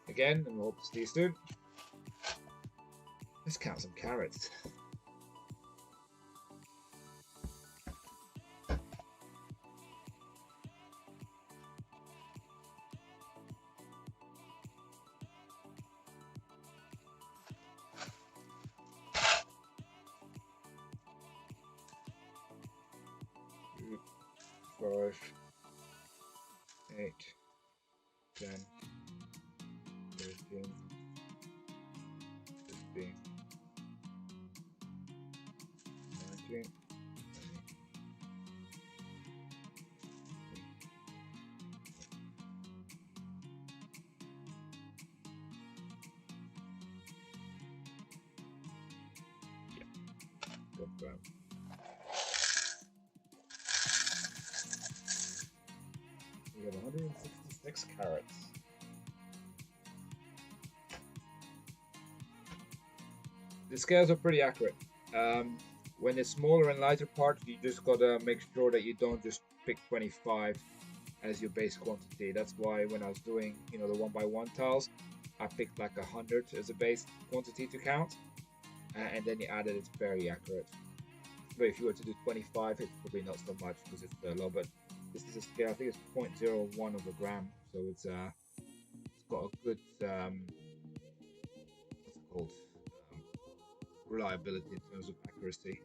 again, and we'll hope to see you soon. Let's count some carrots. Two, 5, 8, 10, 13, 15, 19, 20. of we have 166 carats. The scales are pretty accurate. When it's smaller and lighter parts, you just gotta make sure that you don't just pick 25 as your base quantity. That's why when I was doing, the 1x1 tiles, I picked like 100 as a base quantity to count, and then you add it. It's very accurate. But if you were to do 25, it's probably not so much because it's low. But this is a scale. I think it's 0.01 of a gram, so it's got a good what's it called? Reliability in terms of accuracy.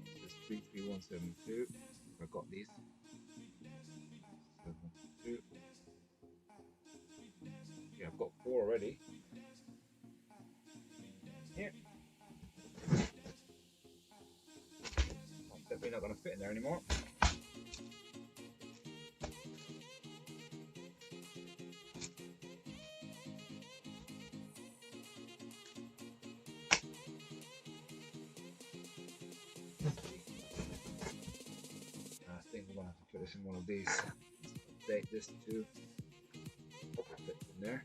This is 33172. I got these. 712. Yeah, I've got 4 already. Yeah. I'm definitely not going to fit in there anymore. I think we're going to have to put this in one of these. Update this to fit in there.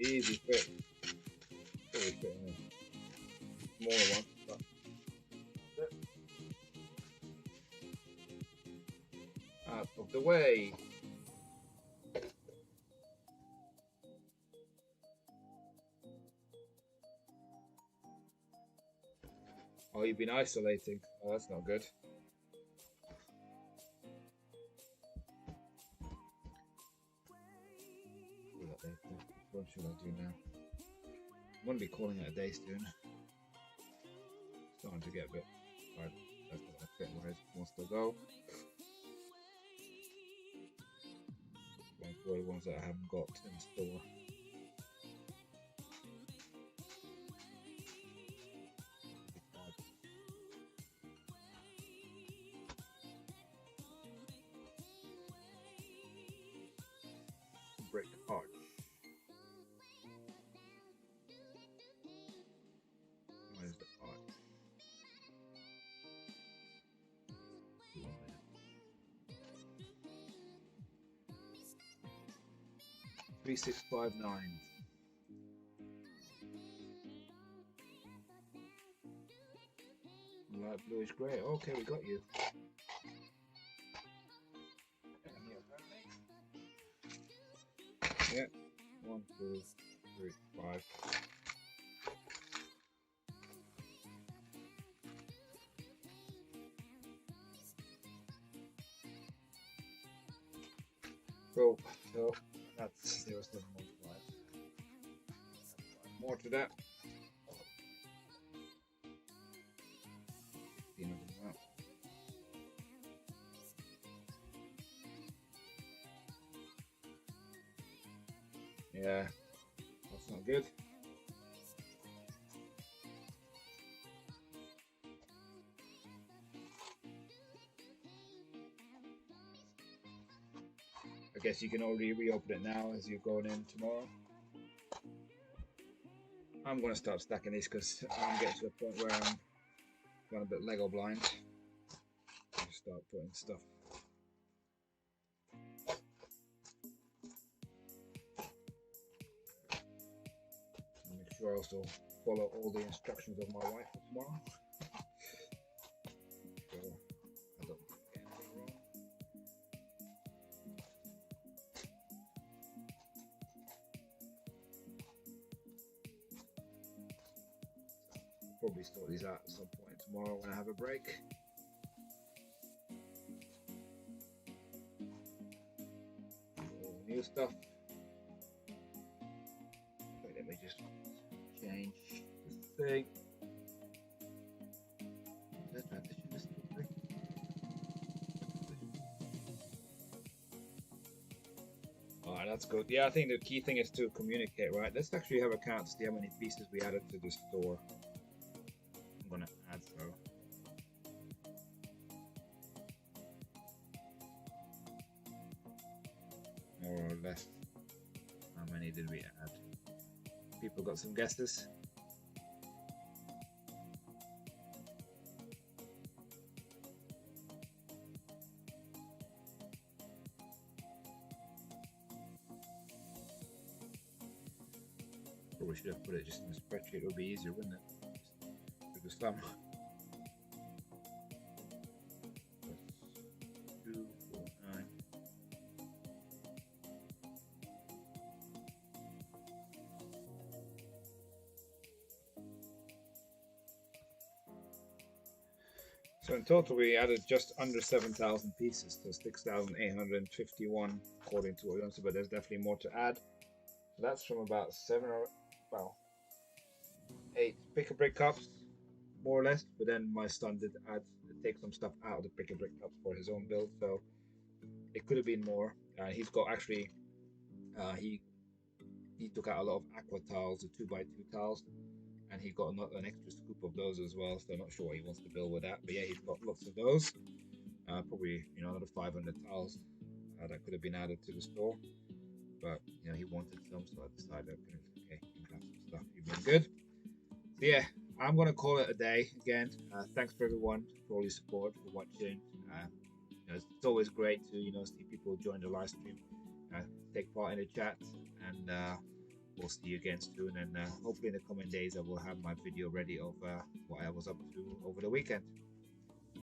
Easy fit. Probably fit in a smaller one. But out of the way. Oh, you've been isolating. Oh, that's not good. What should I do now? I'm going to be calling it a day soon. Starting to get a bit hard. That's not going to fit where it wants to go. Going for the ones that I haven't got in store. Brick arch. Where's the arch? 3659. Light bluish grey. Okay, we got you. Yeah. 1, 2, 3, 5. Cool. So that's 0.715. More to that. Yeah, that's not good. I guess you can already reopen it now as you're going in tomorrow. I'm going to start stacking these because I'm getting to the point where I'm going a bit Lego blind. Just start putting stuff. Make sure I also follow all the instructions of my wife for tomorrow. So I don't get anything wrong. I'll probably sort these out at some point tomorrow when I have a break. All new stuff. Wait, let me just change this thing. That transition is quick. Oh, That's good. Yeah, I think the key thing is to communicate, right? Let's actually have a count to see how many pieces we added to the store. I'm gonna add so. More or less. How many did we add? People got some guesses? Probably should have put it just in the spreadsheet. It would be easier, wouldn't it? Just do the sum. 2, 4, 9. So in total, we added just under 7,000 pieces, so 6,851 according to what we said. But there's definitely more to add. So that's from about 7 or well 8 pick-a-brick cups, more or less. But then my son did take some stuff out of the pick-a-brick cups for his own build, so it could have been more. He's got actually he took out a lot of aqua tiles, the 2x2 tiles, and he got an extra scoop of those as well. So I'm not sure what he wants to build with that, but yeah, he's got lots of those. Probably another 500 tiles that could have been added to the store, but he wanted some, so I decided okay, you can have some stuff. You've been good. So yeah, I'm gonna call it a day again. Thanks for everyone for all your support, for watching. It's always great to see people join the live stream, take part in the chat, and we'll see you again soon. And hopefully in the coming days I will have my video ready of what I was up to over the weekend.